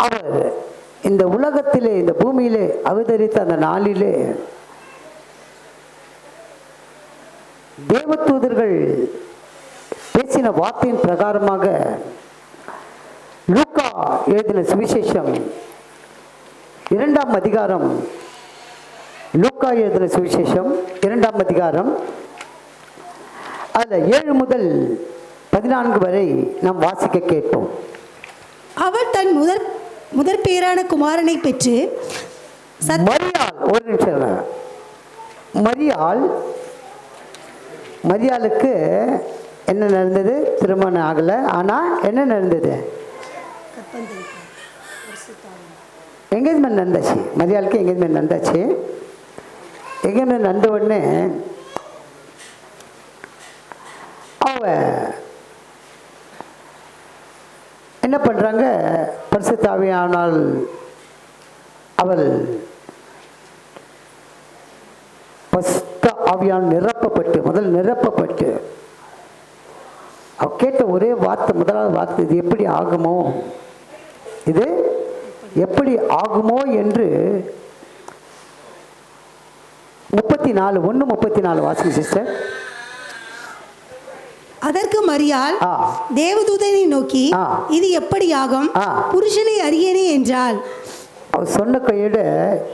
அவர் இந்த உலகத்திலே, இந்த பூமியிலே அவதரித்த அந்த நாளிலே தேவதூதர்கள் பேசின வார்த்தையின் பிரகாரமாக லூக்கா எழுதின சுவிசேஷம் 2ஆம் அதிகாரம், லூக்கா எழுதின சுவிசேஷம் 2ஆம் அதிகாரம், அதில் 7 முதல் 14 வரை நாம் வாசிக்க கேட்போம். அவர் தன் முதற் பேரான குமாரனை பெற்று மரியாள், ஒரு நிமிஷம், மரியாளுக்கு என்ன நடந்தது? திருமணம் ஆகலை. ஆனால் என்ன நடந்தது? எங்கேஜ்மெண்ட் நடந்தாச்சு. மரியாளுக்கு எங்கேஜ்மெண்ட் நடந்தாச்சு. எங்கேஜ்மெண்ட் நடந்த உடனே அவ என்ன பண்ணுறாங்க? பரிசுத்த ஆவியானால் அவள் பரிசுத்த ஆவியால் நிரப்பப்பட்டு அவ கேட்ட ஒரே வார்த்தை, முதலாவது வார்த்தை, இது எப்படி ஆகுமோ, இது எப்படி ஆகுமோ என்று 34 வாசிங்க சிஸ்டர். அதற்கு மரியாள் தேவதூதனை நோக்கி, இது எப்படி ஆகும், புருஷனை அறியேனே என்றாள். அவர் சொன்ன கையோட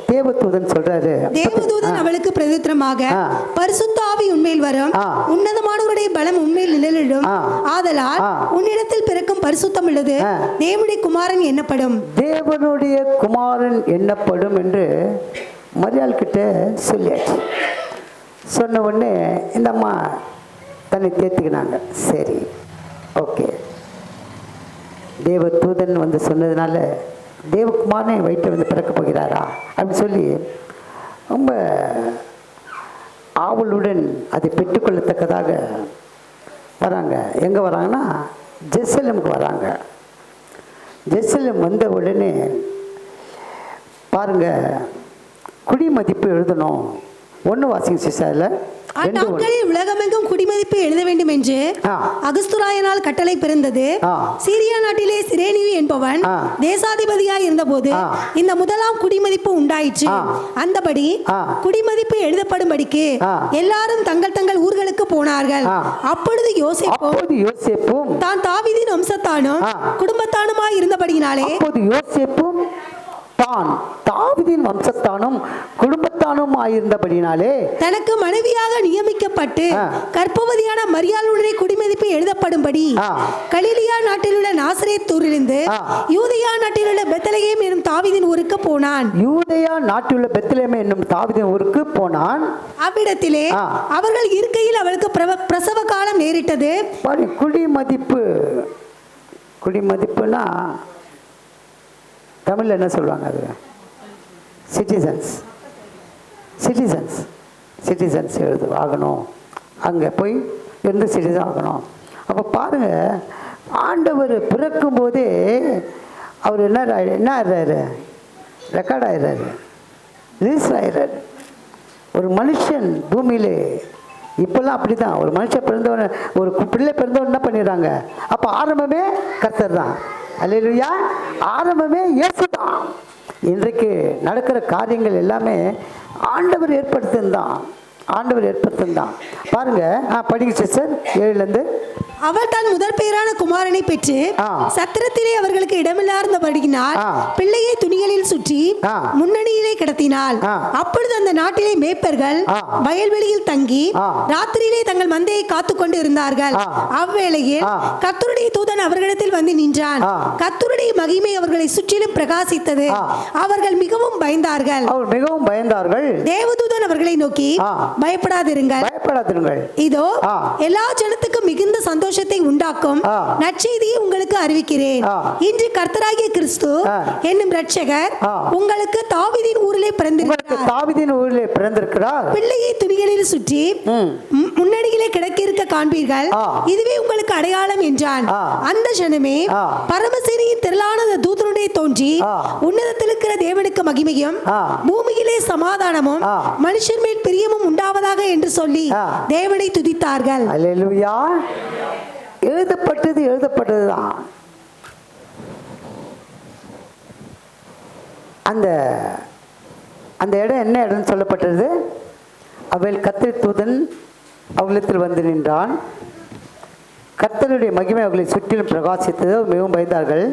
தேவதூதன் சொல்றாரு. தேவதூதன் அவளுக்கு பிரதித்திரமாக, பரிசுத்த ஆவி உன்மேல் வரும், உன்னதமானவருடைய பலம் உன்மேல் நிழலிடும், ஆதலால் உன்னிடத்தில் பிறக்கும் பரிசுத்தம் உள்ளது தேவனுடைய குமாரன் எண்ணப்படும். தேவனுடைய குமாரன் எண்ணப்படும் என்று மரியாள் கிட்ட சொல்லியாச்சு. சொன்ன உடனே இந்த அம்மா தன்னை தேர்த்துக்கினாங்க. சரி, ஓகே, தேவதூதன் வந்து சொன்னதுனால தேவகுமாரனை வயிற்றை வந்து பிறக்க போகிறாரா அப்படின்னு சொல்லி ரொம்ப ஆவலுடன் அதை பெற்றுக்கொள்ளத்தக்கதாக வராங்க. எங்கே வராங்கன்னா ஜெருசலேமுக்கு வராங்க. ஜெருசலேம் வந்த உடனே பாருங்க, குடிமதிப்பு எழுதணும். 1 வாசிங்க சிஸ்டர்ல. அந்நாட்களில் உலகமெங்கும் குடிமதிப்பு எழுத வேண்டும் என்று அகஸ்துராயனால் கட்டளை பிறந்தது. சீரியா நாட்டிலே சிரேனியு என்பவன் தேசாதிபதியாய் இருந்தபோது இந்த முதலாம் குடிமதிப்பு உண்டாயிற்று. அந்தபடி குடிமதிப்பு எழுதப்படும்படிக்கு எல்லாரும் தங்கள் தங்கள் ஊர்களுக்கு போனார்கள். அப்பொழுது யோசேப்பும் தான் தாவீதின் வம்சத்தானும் குடும்பத்தானுமாய் இருந்தபடியினாலே, யோசேப்பும் தான் தாவீதின் வம்சத்தானும் குடும்பத்தானும் ஆயிருந்தபடினாலே தனக்கு மனைவியாக நியமிக்கப்பட்டு கர்ப்பவதியான மரியாளுடனே குடிமதிப்பு எழுதப்படும்படி கலிலியா நாட்டில் உள்ள நாசரேத் ஊரிலிருந்து யூதேயா நாட்டில் உள்ள பெத்லகேம் என்னும் தாவீதின் ஊருக்கு போனான். யூதேயா நாட்டில் உள்ள பெத்லகேம் என்னும் தாவீதின் ஊருக்கு போனான். அவ்விடத்திலே அவர்கள் இருக்கையில் அவளுக்கு பிரசவ காலம் நேரிட்டது. குடிமதிப்புனா தமிழில் என்ன சொல்லுவாங்க? அது சிட்டிசன்ஸ் ஆகணும். அங்கே போய் இருந்து சிட்டிசன் ஆகணும். அப்போ பாருங்கள், ஆண்டவர் பிறக்கும் போதே அவர் என்ன ஆயிடுறாரு? ரெக்கார்ட் ஆயிடுறாரு, ரிஜிஸ்டர் ஆயிடுறாரு. ஒரு மனுஷன் பூமியிலே இப்போல்லாம் அப்படி தான். ஒரு மனுஷன் பிறந்தவன, ஒரு பிள்ளை பிறந்தவன் என்ன பண்ணிடுறாங்க? அப்போ ஆரம்பமே கர்த்தர் தான். அல்லேலூயா, ஆரம்பமே இயேசு தான். இன்றைக்கு நடக்கிற காரியங்கள் எல்லாமே ஆண்டவர் ஏற்படுத்தின்தான். பாருங்க, படிங்க சிஸ்டர் 7லேருந்து. அவள் தன் முதற் பேரான குமாரனை பெற்று சத்திரத்திலே அவர்களுக்கு இடமில்லாதபடியினால் பிள்ளையை துணிகளில் சுற்றி முன்னணியிலே கிடத்தினாள். அப்பொழுது அந்த நாட்டிலே மேய்ப்பர்கள் வயல்வெளியில் தங்கி ராத்திரியிலே தங்கள் மந்தையை காத்து கொண்டு இருந்தார்கள். அவ்வேளையில் கர்த்தருடைய தூதன் அவர்களிடத்தில் வந்து நின்றான். கர்த்தருடைய மகிமை அவர்களை சுற்றிலும் பிரகாசித்தது. அவர்கள் மிகவும் பயந்தார்கள். தேவதூதன் அவர்களை நோக்கி, பயப்படாதிருங்கள், இதோ எல்லா ஜனத்துக்கும் மிகுந்த சந்தோஷத்தை உண்டாக்கும் நற்செய்தியை உங்களுக்கு அறிவிக்கிறேன். இன்று கர்த்தராகிய கிறிஸ்து என்னும் இரட்சகர் உங்களுக்கு தாவீதின் ஊரிலே பிறந்திருக்கிறார். பிள்ளையை துணிகளில் சுற்றி முன்னணியிலே கிடக்கிருக்க காண்பீர்கள். இதுவே உங்களுக்கு அடையாளம் என்றான். அந்த ஜனமே பரமசேனையின் திரளான தூதனுடைய தோன்றி உன்னதத்தில் இருக்கிற தேவனுக்கு மகிமையும் பூமியிலே சமாதானமும் மனுஷன் மேல் பிரியமும் உண்டாவதாக என்று சொல்லி தேவனை துதித்தார்கள். அல்லேலூயா. எழுதப்பட்டதுதான். அந்த அந்த இடம் என்ன இடம்னு சொல்லப்பட்டது? அவள் கர்த்தருடைய தூதன் அவளிடத்தில் வந்து நின்றான். கர்த்தருடைய மகிமை அவர்களை சுற்றிலும் பிரகாசித்தது. மிகவும் பயந்தார்கள்.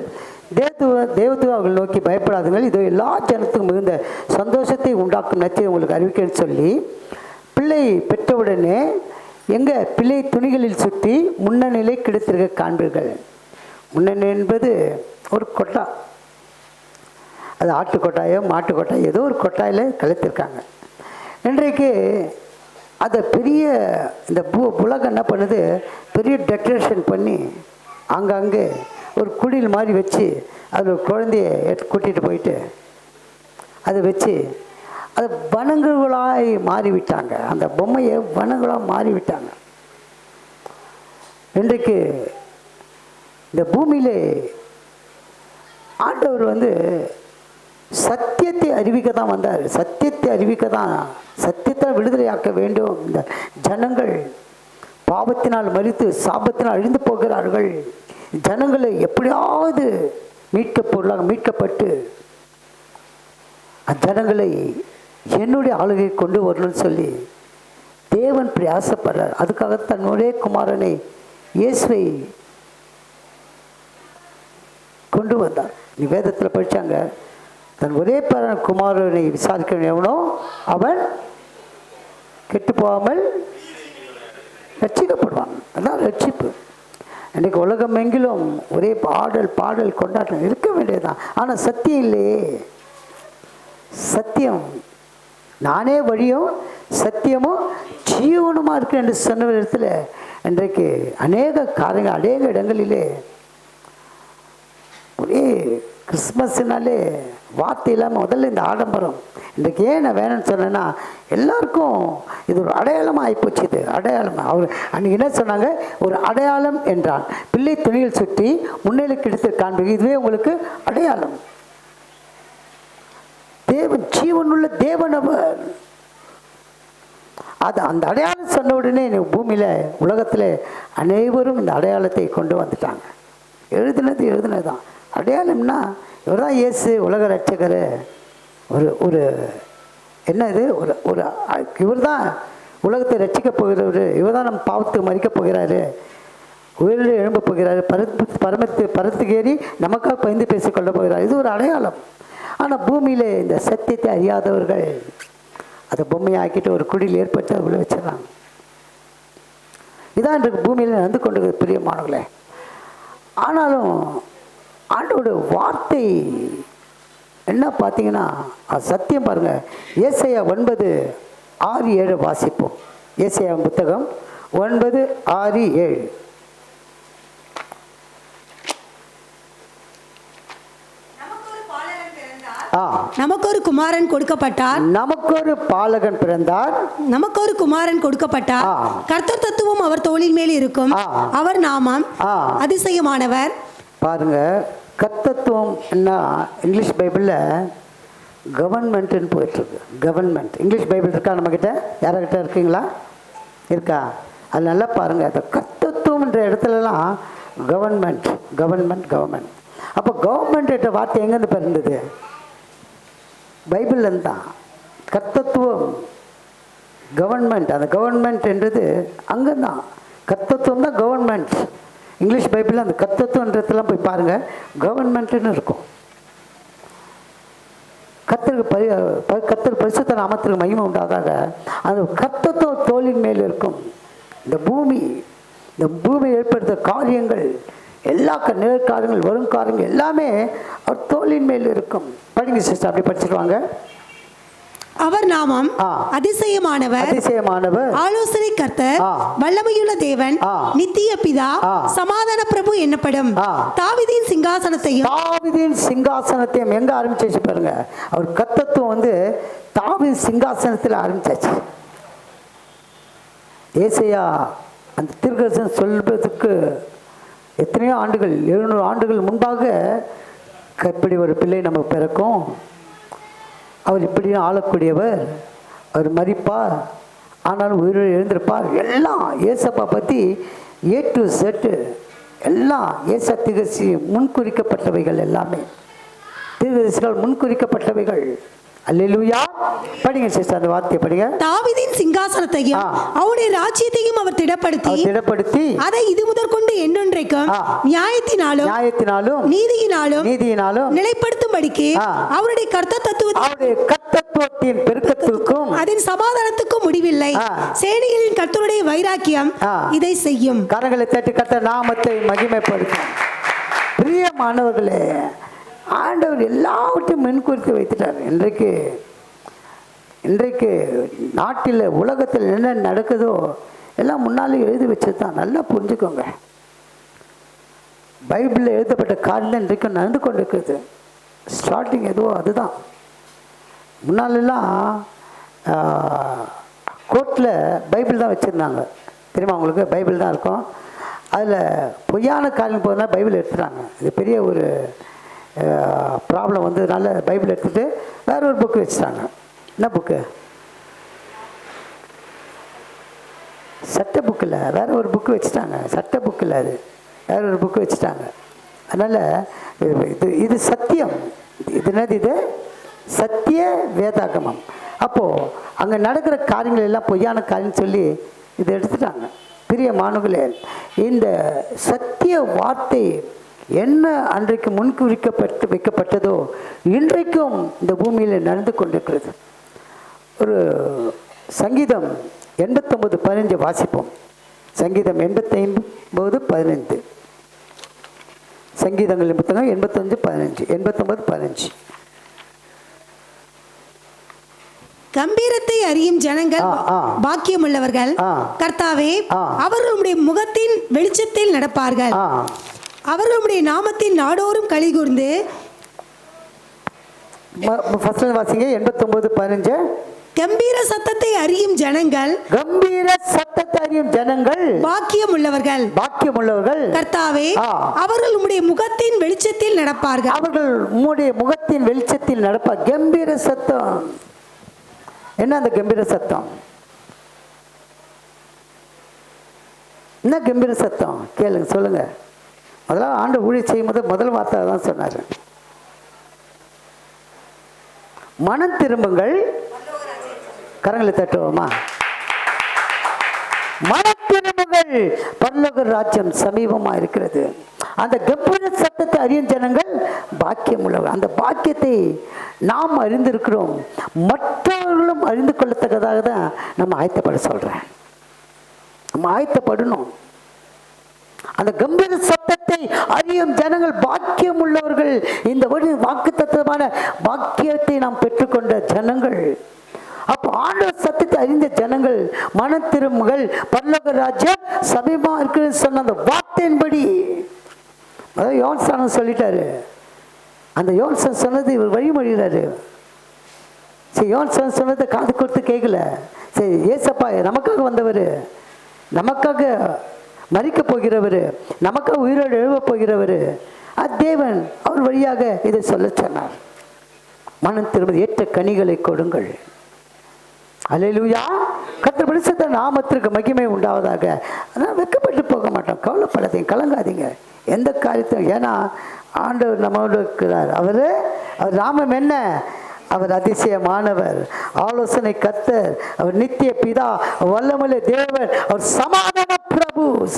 தேவதூதன் அவர்கள் நோக்கி, பயப்படாதுங்கள், இதோ எல்லா ஜனத்துக்கும் மிகுந்த சந்தோஷத்தை உண்டாக்கும் நச்சை உங்களுக்கு அறிவிக்கன்னு சொல்லி, பிள்ளை பெற்றவுடனே எங்கள் பிள்ளை துணிகளில் சுற்றி முன்னணியிலே கிடைத்திருக்க காண்பீர்கள். முன்னணி என்பது ஒரு கொட்டா, அது ஆட்டு கொட்டாயோ மாட்டு கொட்டாயோ ஏதோ ஒரு கொட்டாயில் கலைத்திருக்காங்க. இன்றைக்கு அதை பெரிய இந்த உலகம் என்ன பண்ணுது, பெரிய டெக்கரேஷன் பண்ணி அங்கங்கே ஒரு குடில் மாதிரி வச்சு அதில் ஒரு குழந்தைய கூட்டிகிட்டு போயிட்டு அதை வச்சு அது வனங்களாய் மாறிவிட்டாங்க. அந்த பொம்மையை வனங்களாக மாறிவிட்டாங்க. இன்றைக்கு இந்த பூமியிலே ஆண்டவர் வந்து சத்தியத்தை அறிவிக்க தான் வந்தார். சத்தியத்தை அறிவிக்க தான், சத்தியத்தை விடுதலையாக்க வேண்டும். இந்த ஜனங்கள் பாவத்தினால் மரித்து சாபத்தினால் அழிந்து போகிறார்கள். ஜனங்களை எப்படியாவது மீட்கப்பட்டு அஜனங்களை என்னுடைய ஆளுகை கொண்டு வரணும்னு சொல்லி தேவன் பிரயாசப்படுறார். அதுக்காக தன்னுடைய குமாரனை இயேசுவை கொண்டு வந்தார். நீ வேதத்தில் படித்தாங்க, தன் ஒரே பேரன் குமாரனை விசாரிக்க எவனோ அவன் கெட்டு போகாமல் ரட்சிக்கப்படுவான். அதான் ரட்சிப்பு. இன்றைக்கு உலகம் எங்கிலும் ஒரே பாடல் கொண்டாட்டம் இருக்க வேண்டியதுதான். ஆனால் சத்தியம் இல்லையே. சத்தியம், நானே வழியும் சத்தியமும் ஜீவனுமாக இருக்கு என்று சொன்ன இடத்துல இன்றைக்கு அநேக காரியங்கள் அநேக இடங்களிலே ஒரே கிறிஸ்மஸ்னாலே வார்த்தை இல்லாமல் முதல்ல இந்த ஆடம்பரம். இன்றைக்கு ஏன் நான் வேணும்னு சொன்னேன்னா, எல்லாருக்கும் இது ஒரு அடையாளமாக ஆகிப்போச்சு. இது அடையாளம். அவர் அன்றைக்கி என்ன சொன்னாங்க, ஒரு அடையாளம் என்றான். பிள்ளை துணியில் சுற்றி முன்னிலை கிடைத்து காண்பீங்க, இதுவே உங்களுக்கு அடையாளம். தேவன் ஜீவனுள்ள தேவன் அவர். அது அந்த அடையாளம் சொன்ன உடனே பூமியில் உலகத்தில் அனைவரும் இந்த அடையாளத்தை கொண்டு வந்துட்டாங்க. எழுதுனது தான் அடையாளம்னா, இவர் தான் இயேசு உலக ரட்சகர். ஒரு என்ன இது, ஒரு இவர் தான் உலகத்தை ரட்சிக்கப் போகிறவர். இவர் தான் நம்ம பாவத்துக்கு மறிக்கப் போகிறாரு, உயிரில் எழும்ப போகிறாரு, பரத்துக்கு ஏறி நமக்காக பயந்து பேசிக்கொள்ள போகிறார். இது ஒரு அடையாளம். ஆனால் பூமியில் இந்த சத்தியத்தை அறியாதவர்கள் அதை பொம்மையை ஆக்கிட்டு ஒரு குடியில் ஏற்பட்டு அதை வச்சிடறாங்க. இதான் இன்றைக்கு பூமியில் நடந்து கொண்டு பிரியமானவர்களே. ஆனாலும் ஆண்டோட வார்த்தை என்ன பார்த்தீங்கன்னா, அது சத்தியம். பாருங்கள், ஏசாயா 9:6-7 வாசிப்போம். ஏசாயா புத்தகம் 9:6-7. நமக்கு ஒரு குமாரன் கொடுக்கப்பட்டார், நமக்கு ஒரு பாலகன் பிறந்தார், நமக்கு ஒரு குமாரன் கொடுக்கப்பட்டார். கர்த்தர் தத்துவம் அவர் தோளின் மேல் இருக்கும், அவர் நாமம் அதிசயமானவர். பாருங்க, கர்த்தத்துவம் என்ன இங்கிலீஷ் பைபிளில் கவர்மெண்ட்டுன்னு போயிட்டுருக்கு. கவர்மெண்ட் இங்கிலீஷ் பைபிள் இருக்கா நம்மக்கிட்ட? யாராக்கிட்ட இருக்கீங்களா? இருக்கா? அது நல்லா பாருங்கள். அந்த கர்த்தத்துவம்ன்ற இடத்துலலாம் கவர்மெண்ட். அப்போ கவர்மெண்ட் வார்த்தை எங்கேருந்து பிறந்தது? பைபிள்லேருந்து தான். கர்த்தத்துவம் கவர்மெண்ட், அந்த கவர்மெண்ட் என்றது அங்கே தான். கர்த்தத்துவம் தான் கவர்மெண்ட். இங்கிலீஷ் பைபிளில் அந்த கர்த்தத்துவன்றதெல்லாம் போய் பாருங்கள், கவர்மெண்ட்டுன்னு இருக்கும். கர்த்தருக்கு பரிசுத்த நாமத்திற்கு மகிமை உண்டாதாக அந்த கர்த்தத்துவம் தோளின் மேல் இருக்கும். இந்த பூமி ஏற்படுத்த காரியங்கள், எல்லா நேர்காரியங்கள், வரும் காரியங்கள் எல்லாமே அவர் தோளின் மேல் இருக்கும். படிங்க சிஸ்டர், அப்படி படிச்சிருவாங்க. அவர் நாமம் அதிசயமானவர், ஆலோசனை கர்த்தர், வல்லமையுள்ள தேவன், நித்திய பிதா, சமாதான பிரபு என்னப்படும். தாவீதின் சிங்காசனத்தையும் எங்க ஆரம்பிச்சு பாருங்க. அவர் கர்த்தத்துவம் வந்து தாவீது சிங்காசனத்தில் ஆரம்பிச்சாச்சு. ஏசாயா அந்த தீர்க்கதரிசனம் சொல்வதற்கு எத்தனையோ ஆண்டுகள், 700 ஆண்டுகள் முன்பாக இப்படி ஒரு பிள்ளை நமக்கு பிறக்கும், அவர் இப்படியும் ஆளக்கூடியவர், அவர் மரிப்பார், ஆனாலும் உயிரோடு எழுந்திருப்பார். எல்லாம் ஏசப்பா பற்றி A to Z எல்லாம் ஏசா திகசி முன்குறிக்கப்பட்டவைகள் எல்லாமே தீர்க்கதரிசிகள் முன்குறிக்கப்பட்டவைகள். அல்லேலூயா. படிங்க சிஸ்டர், அந்த வார்த்தையை படிங்க. தாவீதின் சிங்காசனத்தையும் அவருடைய ராஜ்யத்தையும் அவர் திடப்படுத்தி அதை இது முதற்கொண்டு என்றென்றைக்கும் நியாயத்தினாலும் நீதியினாலும் நிலைப்படுத்தும்படிக்கு அவருடைய கர்த்தத்துவத்தின் பெருக்கத்திற்கும் அதன் சமாதானத்துக்கும் முடிவில்லை. சேனைகளின் கர்த்தருடைய வைராக்கியம் இதை செய்யும். கரங்களை தட்டி கர்த்தர் நாமத்தை மகிமைப்படுத்தும். பிரியமானவர்களே, ஆண்டவர் எல்லாவற்றையும் முன்குறித்து வைத்துட்டார். இன்றைக்கு நாட்டில் உலகத்தில் என்ன நடக்குதோ எல்லாம் முன்னாலே எழுதி வச்சது தான். நல்லா புரிஞ்சுக்கோங்க. பைபிளில் எழுதப்பட்ட காரியம் இன்றைக்கும் நடந்து கொண்டு இருக்குது. ஸ்டார்டிங் எதுவோ அதுதான். முன்னாலெல்லாம் கோர்ட்டில் பைபிள் தான் வச்சுருந்தாங்க. தெரியுமா உங்களுக்கு? பைபிள் தான் இருக்கும். அதில் பொய்யான காரியம் போதுனா பைபிள் எடுத்துட்டாங்க. இது பெரிய ஒரு ப்ராப்ளம் வந்ததுனால பைபிள் எடுத்துகிட்டு வேற ஒரு புக்கு வச்சுட்டாங்க. என்ன புக்கு? சட்ட புக்கில் வேற ஒரு புக்கு வச்சுட்டாங்க. சட்ட புக்கில் அது வேற ஒரு புக்கு வச்சுட்டாங்க. அதனால் இது சத்தியம். இது என்னது? இது சத்திய வேதாகமம். அப்போது அங்கே நடக்கிற காரியங்கள் எல்லாம் பொய்யான காரியம் சொல்லி இதை எடுத்துட்டாங்க. பிரியமானவர்களே, இந்த சத்திய வார்த்தை என்ன அன்றைக்கு வைக்கப்பட்டதோ இன்றைக்கும் இந்த பூமியில் நடந்து கொண்டிருக்கிறது. ஒரு சங்கீதம் 89:15 வாசிப்போம். சங்கீதம் 89:15. சங்கீதங்கள் புத்தகம் 89:15. கம்பீரத்தை அறியும் ஜனங்கள் பாக்கியமுள்ளவர்கள். கர்த்தாவே, அவர்களுடைய முகத்தின் வெளிச்சத்தில் நடப்பார்கள். அவர்களுடைய நாமத்தின் நாடோறும் கலிகூர்ந்து. வாசிங்க 89:15. கம்பீர சத்தத்தை அறியும் ஜனங்கள் பாக்கியமுள்ளவர்கள். கர்த்தாவே, அவர்கள் உம்முடைய முகத்தின் வெளிச்சத்தில் நடப்பார்கள். கம்பீர சத்தம் என்ன? அந்த கம்பீர சத்தம் என்ன? கம்பீர சத்தம் கேளுங்க, சொல்லுங்க. முதல்ல ஆண்டு ஊழியம் செய்யும் போது முதல் வார்த்தை தான் சொன்னார். மனம் திரும்புங்கள். கரங்களை தட்டுவோமா? மனம் திரும்புங்கள், பரலோக ராஜ்யம் சமீபமா இருக்கிறது. அந்த கம்பீர சத்தத்தை அறியும் ஜனங்கள் பாக்கியம் உள்ளவர். அந்த பாக்கியத்தை நாம் அறிந்திருக்கிறோம். மற்றவர்களும் அறிந்து கொள்ளத்தக்கதாக தான் நம்ம ஆயத்தப்பட சொல்றேன். நம்ம ஆயத்தப்படணும். அந்த கம்பீர சத்தத்தை அறியும் ஜனங்கள் பாக்கியம் உள்ளவர்கள். இந்த வாக்குத்தத்தமான பாக்கியத்தை நாம் பெற்றுக்கொண்ட ஜனங்கள். அப்போ ஆண்டவர் சத்தத்தை அறிந்த ஜனங்கள் மனம் திரும்புங்கள், பரலோக ராஜ்யம் சமீபமா இருக்கிறது சொன்ன அந்த வார்த்தையின்படி. அதாவது யோவான் சொல்லிட்டாரு. அந்த யோவான் சொன்னது இவர் வழிமொழிகிறாரு. சரி, யோவான் சொன்னதை காது கொடுத்து கேட்கல. சரி, ஏசப்பா நமக்காக வந்தவர், நமக்காக மரிக்க போகிறவர், நமக்காக உயிரோடு எழுவ போகிறவர், தேவன் அவர் வழியாக இதை சொல்ல சொன்னார். மனம் திரும்ப ஏற்ற கனிகளை கொடுங்கள். அல்லேலூயா. கர்த்தர் பரிசுத்த நாமத்திற்கு மகிமை உண்டாவதாக. அதனால் வெட்கப்பட்டு போக மாட்டோம். கவலைப்படாதீங்க, கலங்காதீங்க எந்த காரியத்தையும். ஏன்னா ஆண்டவர் நம்மோடு இருக்கிறார். அவர் நாமம் என்ன? அவர் அதிசயமானவர், ஆலோசனை கர்த்தர், அவர் நித்திய பிதா, வல்லமையுள்ள தேவன், அவர்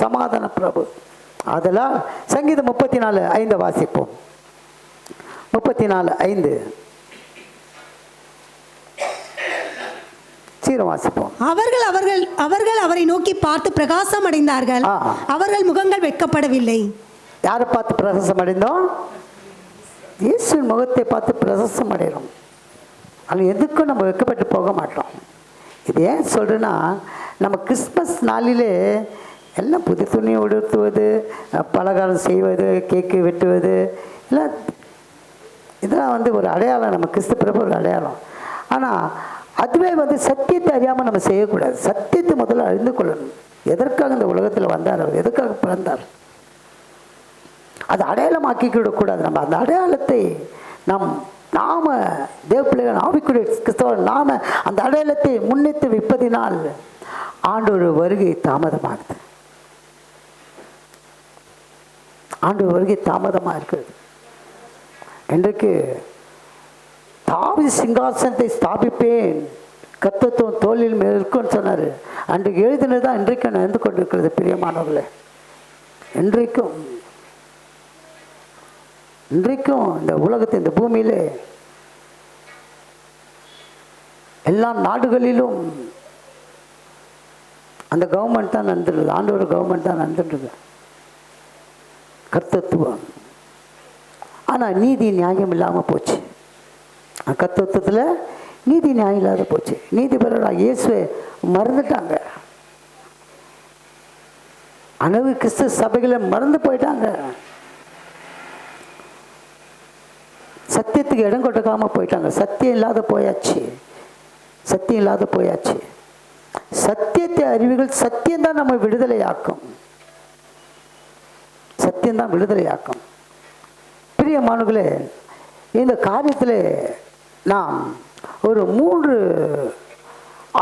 சமாதான பிரபு. அதெல்லாம் சங்கீதம் 34:5 வாசிப்போம். 34:5 வாசிப்போம். அவர்கள் அவரை நோக்கி பார்த்து பிரகாசம் அடைந்தார்கள். அவர்கள் முகங்கள் வெட்கப்படவில்லை. யாரை பார்த்து பிரகாசம் அடைந்தோம்? இயேசுவின் முகத்தை பார்த்து பிரகாசம் அடைகிறோம். ஆனால் எதுக்கும் நம்ம வெட்கப்பட்டு போக மாட்டோம். இது ஏன் சொல்கிறேன்னா, நம்ம கிறிஸ்மஸ் நாளிலே எல்லாம் புது துணி உடுத்துவது, பலகாரம் செய்வது, கேக்கு வெட்டுவது எல்லாம் இதெல்லாம் ஒரு அடையாளம். நம்ம கிறிஸ்து பிறப்பு ஒரு அடையாளம். ஆனால் அதுவே சத்தியத்தை அறியாமல் நம்ம செய்யக்கூடாது. சத்தியத்தை முதல்ல அறிந்து கொள்ளணும். எதற்காக இந்த உலகத்தில் வந்தார், அவர் எதற்காக பிறந்தார், அது அடையாளமாக்கிவிடக்கூடாது. நம்ம அந்த அடையாளத்தை நாம தேவ பிள்ளைகள் ஆவிக்குரிய கிறிஸ்தவர் நாம அந்த அடையாளத்தை முன்னிட்டு வைப்பதினால் ஆண்டவர் வருகை தாமதமாகுது. ஆண்டவர் வருகை தாமதமாக இருக்கிறது. இன்றைக்கு தாவீது சிங்காசனத்தை ஸ்தாபிப்பேன், கர்த்தத்துவம் தோளில் மேல் இருக்குன்னு சொன்னார். அன்றைக்கு எழுதினது தான் இன்றைக்கும் நடந்து கொண்டிருக்கிறது பிரியமானவர்களே. இன்றைக்கும் இந்த உலகத்தை, இந்த பூமியிலே எல்லா நாடுகளிலும் அந்த கவர்மெண்ட் தான் நடந்துருக்குது. ஆண்டவர் கவர்மெண்ட் தான் நடந்துருக்கு, கர்த்தத்துவம். ஆனால் நீதி நியாயம் இல்லாமல் போச்சு. கர்த்தத்துவத்தில் நீதி நியாயம் இல்லாத போச்சு. நீதிபதியாக இயேசுவை மறந்துட்டாங்க. அனவு கிறிஸ்து சபைகளை மறந்து போயிட்டாங்க. சத்தியத்துக்கு இடம் கொடுக்காம போயிட்டாங்க. சத்தியம் இல்லாத போயாச்சு. சத்தியத்தை அறிவுகள் சத்தியம்தான் நம்ம விடுதலையாக்கும். சத்தியம்தான் விடுதலையாக்கும். பிரியமானவர்களே, இந்த காரியத்தில் நாம் ஒரு 3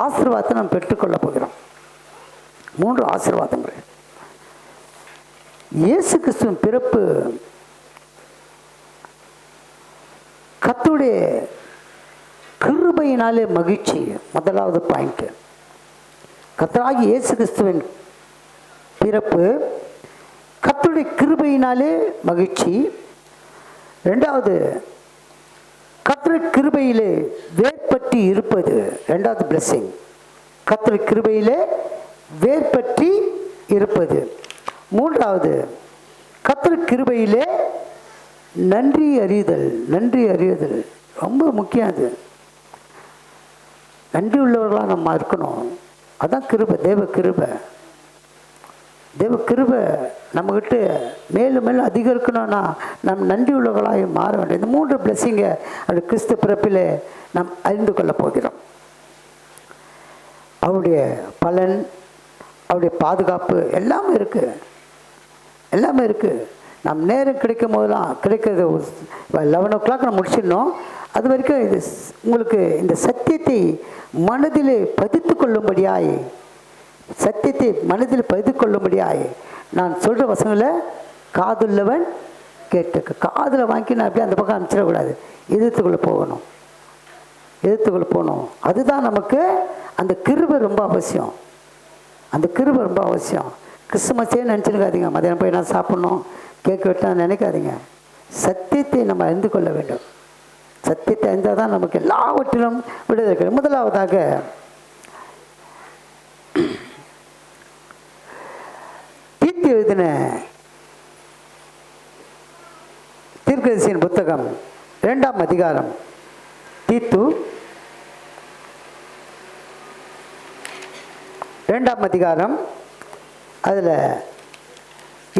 ஆசீர்வாதத்தை நாம் பெற்றுக்கொள்ள போகிறோம். 3 ஆசீர்வாதங்கள். இயேசு கிறிஸ்துவின் பிறப்பு கர்த்தருடைய கிருபையினாலே மகிழ்ச்சி. முதலாவது பாயிண்ட், கர்த்தராகிய இயேசு கிறிஸ்துவின் பிறப்பு கர்த்தருடைய கிருபையினாலே மகிழ்ச்சி. 2வது, கர்த்தருடைய கிருபையிலே வேர்பற்றி இருப்பது. 2வது பிளெஸிங், கர்த்தருடைய கிருபையிலே வேர்பற்றி இருப்பது. 3வது, கர்த்தருடைய கிருபையிலே நன்றி அறியுதல். ரொம்ப முக்கியம். அது நன்றி உள்ளவர்களாக நம்ம இருக்கணும். அதான் கிருபை, தேவ கிருபை நம்மக்கிட்ட மேலும் மேலும் அதிகம் இருக்கணும்னா நம் நன்றி உள்ளவர்களாக மாற வேண்டும். இந்த 3 பிளெஸிங்கை அது கிறிஸ்து பிறப்பில் நாம் அறிந்து கொள்ள போகிறோம். அவருடைய பலன், அவருடைய பாதுகாப்பு எல்லாமே இருக்குது. நம் நேரம் கிடைக்கும் போதெல்லாம் கிடைக்கிறது. 11 o'clock நம்ம முடிச்சிடணும். அது வரைக்கும் இது உங்களுக்கு இந்த சத்தியத்தை மனதில் பதித்து கொள்ளும்படியாய் நான் சொல்கிற வசங்களை காதுள்ளவன் கேட்டுக்கு. காதில் வாங்கி நான் அப்படியே அந்த பக்கம் அனுப்பிச்சிடக்கூடாது. எதிர்த்துக்குள்ளே போகணும். அதுதான் நமக்கு அந்த கிருபை ரொம்ப அவசியம். கிறிஸ்துமஸே நினச்சிருக்காதீங்க. மதியானம் போய் நான் சாப்பிட்ணும், கேக் வெட்டணும் நினைக்காதீங்க. சத்தியத்தை நம்ம அறிந்து கொள்ள வேண்டும். சத்தியத்தை அறிந்தால் தான் நமக்கு எல்லாவற்றிலும் விடுதலை கிடைக்கும். முதலாவதாக தீத்து எழுதின தீர்க்கதரிசியின் புத்தகம் 2ஆம் அதிகாரம். தீத்து 2ஆம் அதிகாரம். அதில்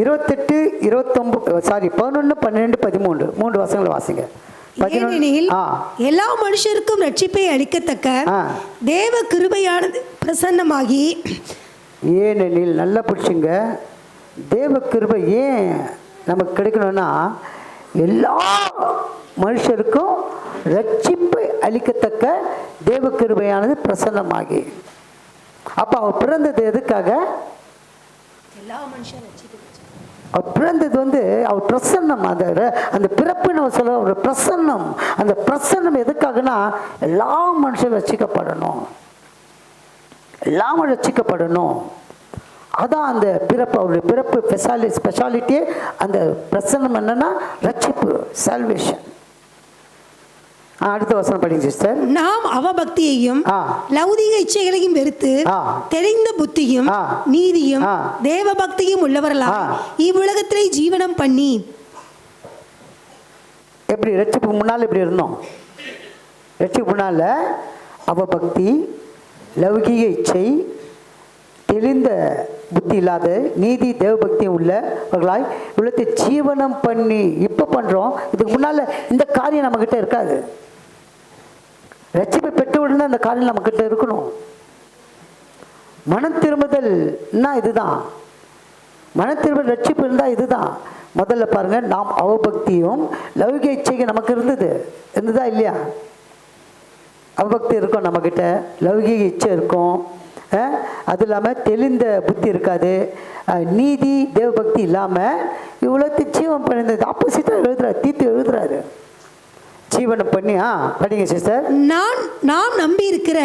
28, 29 11, 12, 13 3 வசனங்களை வாசிங்க. ஏனெனில் எல்லா மனுஷருக்கும் ரட்சிப்பை அளிக்கத்தக்க தேவ கிருபையானது பிரசன்னமாகி. ஏனெனில் நல்ல புடிச்சுங்க, தேவ கிருபை ஏன் நமக்கு கிடைக்கணும்னா எல்லா மனுஷருக்கும் ரட்சிப்பை அளிக்கத்தக்க தேவ கிருபையானது பிரசன்னமாகி. அப்போ அவர் பிறந்தது எதுக்காக? எல்லா மனுஷரும் அவர் பிறந்தது அவர் பிரசன்னம். அந்த பிறப்பு நம்ம சொல்ல ஒரு பிரசன்னம். அந்த பிரசன்னம் எதுக்காகனா எல்லா மனுஷரும் ரட்சிக்கப்படணும். அதான் அந்த பிறப்பு, அவருடைய பிறப்பு ஸ்பெஷாலிட்டியே. அந்த பிரசன்னம் என்னன்னா ரட்சிப்பு, சால்வேஷன். அடுத்த வசனம் படிங்க சிஸ்டர். நாம் அவபக்தியையும் லௌகிக இச்சைகளையும் வெறுத்து தெரிந்த புத்தியும் நீதியும் தேவ பக்தியும் உள்ளவர்களா இவ்வுலகத்திலே ஜீவனம் பண்ணி. எப்படி ரட்சிப்பு முன்னால் எப்படி இருந்தோம்? ரட்சிப்பு முன்னால அவபக்தி, லௌகிக இச்சை, தெளிந்த புத்தி இல்லாத நீதி தேவபக்தியும் உள்ளவர்களாய் இவ்வளத்தை ஜீவனம் பண்ணி. இப்போ பண்ணுறோம். இதுக்கு முன்னால் இந்த காரியம் நம்மக்கிட்ட இருக்காது. ரட்சிப்பை பெற்றவுடனே அந்த காரியம் நம்மக்கிட்ட இருக்கணும். மனம் திரும்புதல்னா இதுதான். மனத்திரும்பல் ரட்சிப்பு இருந்தால் இதுதான். முதல்ல பாருங்கள், நாம் அவபக்தியும் லௌகிக இச்சைக்கு நமக்கு இருந்ததா இல்லையா? அவபக்தி இருக்கும் நம்மக்கிட்ட, லௌகிக இச்சை இருக்கும். அது இல்லாமல் தெளிந்த புத்தி இருக்காது, நீதி தேவபக்தி இல்லாமல் இவ்வளோத்து ஜீவம் பண்ணிருந்தது. ஆப்போசிட்டாக எழுதுறாரு, தீத்து எழுதுறாரு. ஜீவனம் பண்ணி படிங்க சிஸ்டர். நாம் நம்பி இருக்கிற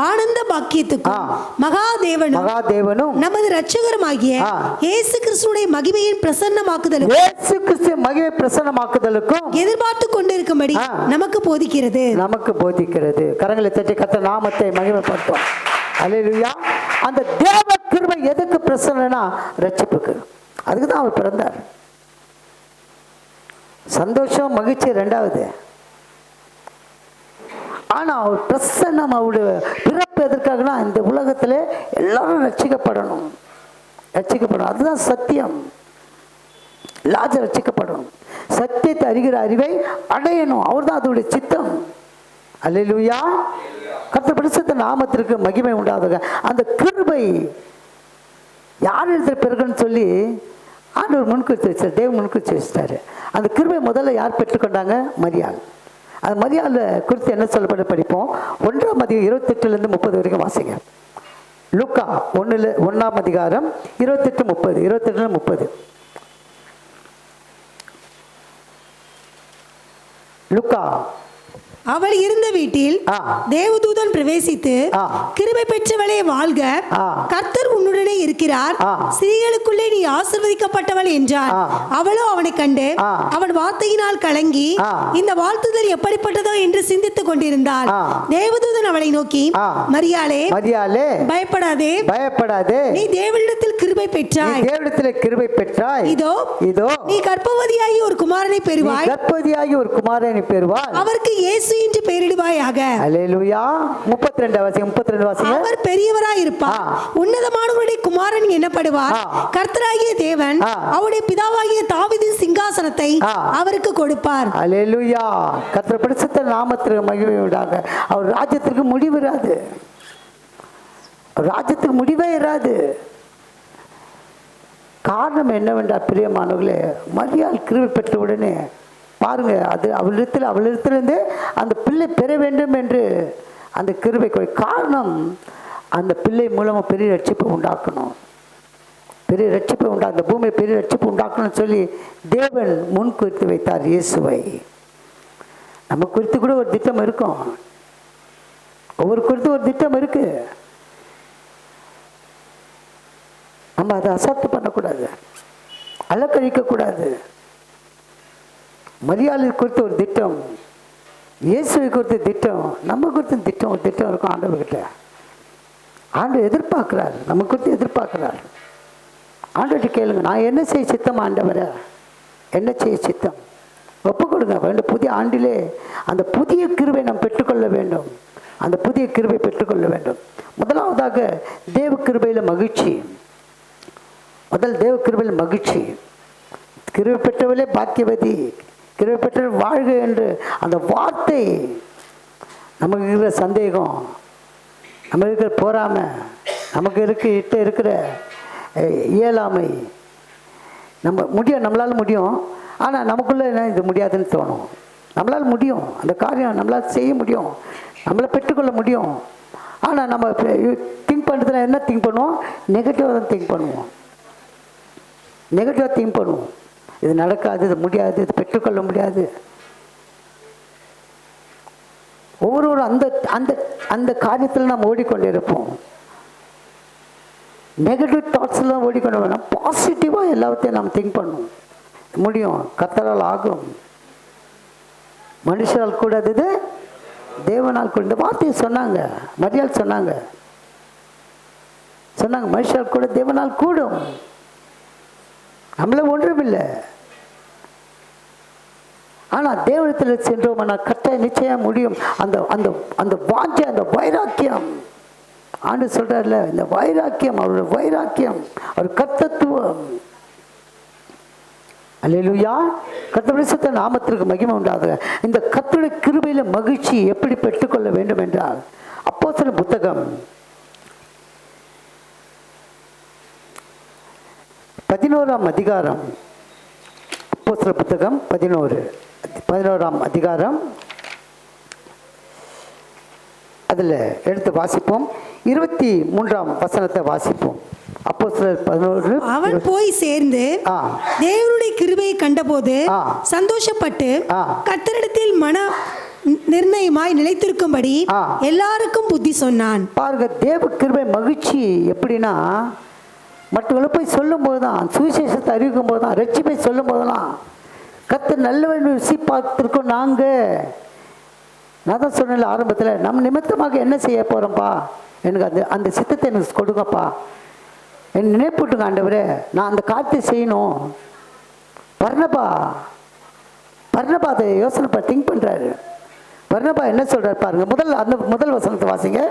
ஆனந்த பாக்கியத்துக்கும் மகாதேவனும் நமது இரட்சகருமாகிய இயேசு கிறிஸ்துவின் மகிமையின் பிரசன்னமாக்குதலுக்கும் எதிர்பார்த்து கொண்டிருக்கும்படி நமக்கு போதிக்கிறது. கரங்களை தட்டி கர்த்தர் நாமத்தை மகிமைப்படுத்தும். அல்லேலூயா. அந்த தேவ கிருபை எதுக்கு பிரசன்னா? ரட்சிப்புக்கு. அதுக்கு தான் அவர் பிறந்தார். சந்தோஷம் மகிழ்ச்சி ரெண்டாவது. ஆனால் அவர் பிரசன்னம், அவருடைய பிறப்பு எதற்காகனா இந்த உலகத்தில் எல்லாரும் ரட்சிக்கப்படணும். அதுதான் சத்தியம். எல்லாரும் ரட்சிக்கப்படணும். சத்தியத்தை அறிகிற அறிவை அடையணும். அவர் தான் அதோடைய சித்தம். அல்லேலூயா. கர்த்தர் பரிசுத்த நாமத்திற்கு மகிமை உண்டாகுக. அந்த கிருபை யார் இடத்துல பிறகுன்னு சொல்லி ஆண்டவர் முன்குறித்து வச்சார். தேவன் முன்குறித்து வச்சிட்டாரு. அந்த கிருபை முதல்ல யார் பெற்றுக்கொண்டாங்க? மரியாள். அது மரியாள் குறித்து என்ன சொல்லப்பட்டு படிப்போம். 1ஆம் அதிகாரம் 28 30 வரைக்கும் வாசிங்க. லூக்கா 1ஆம் அதிகாரம் 28 30. லூக்கா. அவள் இருந்த வீட்டில் தேவதூதன் பிரவேசித்து, கிருபை பெற்றவளே வாழ்க, கர்த்தர் உன்னுடனே இருக்கிறார், ஸ்திரீகளுக்குள்ளே நீ ஆசீர்வதிக்கப்பட்டவள் என்றார். அவளோ அவனை கண்டு அவன் வார்த்தையினால் கலங்கி இந்த வாழ்த்துதல் எப்படிப்பட்டதோ என்று சிந்தித்துக் கொண்டிருந்தாள். தேவதூதன் அவளை நோக்கி, மரியாளே பயப்படாதே, நீ தேவனிடத்தில் கிருபை பெற்றாய். இதோ நீ கர்ப்பவதியாகி ஒரு குமாரனை பெறுவாய். அவருக்கு இயேசு என்று பெயரிடுவாயாக. அல்லேலூயா. 32 வாசிங்க. அவர் பெரியவராய் இருப்பார், உன்னதமானவருடைய குமாரன் எனப்படுவார். கர்த்தராகிய தேவன் அவருடைய பிதாவாகிய தாவீதின் சிங்காசனத்தை அவருக்கு கொடுப்பார். அல்லேலூயா. கர்த்தர் பரிசுத்த நாமத்திற்கு மகிமை உண்டாக. அவர் ராஜ்யத்திற்கு முடிவே இராது. காரணம் என்னவென்றால் பிரியமானவர்களே, மரியாள் கிருபை பெற்ற உடனே பாருங்க, அது அவளிடத்திலிருந்து அந்த பிள்ளை பெற வேண்டும் என்று அந்த கிருபை. காரணம், அந்த பிள்ளை மூலமாக பெரிய ரட்சிப்பை உண்டாக்கணும். அந்த பூமியை பெரிய ரட்சிப்பு உண்டாக்கணும்னு சொல்லி தேவன் முன் குறித்து வைத்தார் இயேசுவை. நம்ம குறித்து கூட ஒரு திட்டம் இருக்கும். ஒவ்வொரு குறித்து ஒரு திட்டம் இருக்கு. நம்ம அதை அசால்ட்டு பண்ணக்கூடாது, அலக்கழிக்கக்கூடாது. மரியாதை குறித்து ஒரு திட்டம், இயேசுவை குறித்த திட்டம், நம்ம குறித்த ஒரு திட்டம் இருக்கும் ஆண்டவர்கிட்ட. ஆண்டவர் எதிர்பார்க்கிறார், நம்ம குறித்து எதிர்பார்க்கிறார். ஆண்டவர்கிட்ட கேளுங்க, நான் என்ன செய்ய சித்தம் ஆண்டவரை, என்ன செய்ய சித்தம் ஒப்பு கொடுங்க. வேண்டும் புதிய ஆண்டிலே அந்த புதிய கிருபை நாம் பெற்றுக்கொள்ள வேண்டும். அந்த புதிய கிருபை பெற்றுக்கொள்ள வேண்டும். முதலாவதாக தேவ கிருபையில் மகிழ்ச்சி. தேவ கிருபையில் மகிழ்ச்சி. கிருபை பெற்றவர்களே பாக்கியவதி, கிருபை பெற்ற வாழ்க என்று அந்த வார்த்தை. நமக்கு இருக்கிற சந்தேகம், நமக்கு இருக்கிற பொறாமை, நமக்கு இருக்கிற இயலாமை, நம்மளால் முடியும். ஆனால் நமக்குள்ளே என்ன இது முடியாதுன்னு தோணும். நம்மளால் முடியும், அந்த காரியம் நம்மளால் செய்ய முடியும், நம்மளை பெற்றுக்கொள்ள முடியும். ஆனால் நம்ம திங்க் பண்ணுறதுல என்ன திங்க் பண்ணுவோம்? நெகட்டிவாக தான் திங்க் பண்ணுவோம். இது நடக்காது, இது முடியாது, இது பெற்றுக்கொள்ள முடியாது. ஒவ்வொரு அந்த அந்த அந்த காரியத்தில் நாம் ஓடிக்கொண்டே இருப்போம். நெகட்டிவ் தாட்ஸ்லாம் ஓடிக்கொண்டு வேணும். பாசிட்டிவாக எல்லாத்தையும் நாம் திங்க் பண்ணுவோம். முடியும், கர்த்தரால் ஆகும். மனுஷரால் கூடாதது தேவனால் கூட. இந்த வார்த்தையை சொன்னாங்க, மரியாள் சொன்னாங்க. மனுஷரால் கூட தேவனால் கூடும். நம்மள ஒன்றுமில்லை. ஆனால் தேவனத்தில் சென்றோம், ஆனால் கட்டாயம் நிச்சயம் முடியும். அந்த அந்த அந்த வாஞ்சை, அந்த வைராக்கியம், ஆண்டு சொல்றாருல, இந்த வைராக்கியம், அவருடைய வைராக்கியம், அவர் கர்த்தத்துவம். அல்லேலூயா. கர்த்தர் பரிசுத்த நாமத்திற்கு மகிமை உண்டாகுக. இந்த கர்த்தருடைய கிருபையில மகிழ்ச்சி எப்படி பெற்றுக்கொள்ள வேண்டும் என்றால், அப்போஸ்தலர் புத்தகம் 11ஆம் அதிகாரம், அப்போஸ்தலர் புத்தகம் 11ஆம் அதிகாரம், அதில் எடுத்து வாசிப்போம். 23ஆம் வசனத்தை வாசிப்போம். அப்போஸ்தலர் 11. அவன் போய் சேர்ந்து ஆ. தேவனுடைய கிருபையை கண்டபோது ஆ. சந்தோஷப்பட்டு ஆ. கர்த்தரிடத்தில் மன நிர்ணயமாய் நிலைத்திருக்கும்படி ஆ. எல்லாருக்கும் புத்தி சொன்னான். பாருங்க, தேவ கிருபை மகிழ்ச்சி எப்படின்னா, மற்றவங்களை போய் சொல்லும் போது தான், சுவிசேஷத்தை அறிவிக்கும் போது தான், ரட்சிப்பை சொல்லும் போதெல்லாம் கர்த்தர் நல்லவன் ருசி பார்த்துருக்கோம். நான் தான் சொன்னேன் ஆரம்பத்தில், நம்ம நிமித்தமாக என்ன செய்ய போகிறோம்ப்பா, எனக்கு அந்த சித்தத்தை எனக்கு கொடுங்கப்பா, என் நினைப்பூட்டுங்க ஆண்டவரே, நான் அந்த காரியத்தை செய்யணும். பர்னபா அதை யோசனை திங்க் பண்ணுறாரு. பர்னபா என்ன சொல்கிறார் பாருங்க, முதல் வசனத்தை வாசிங்க.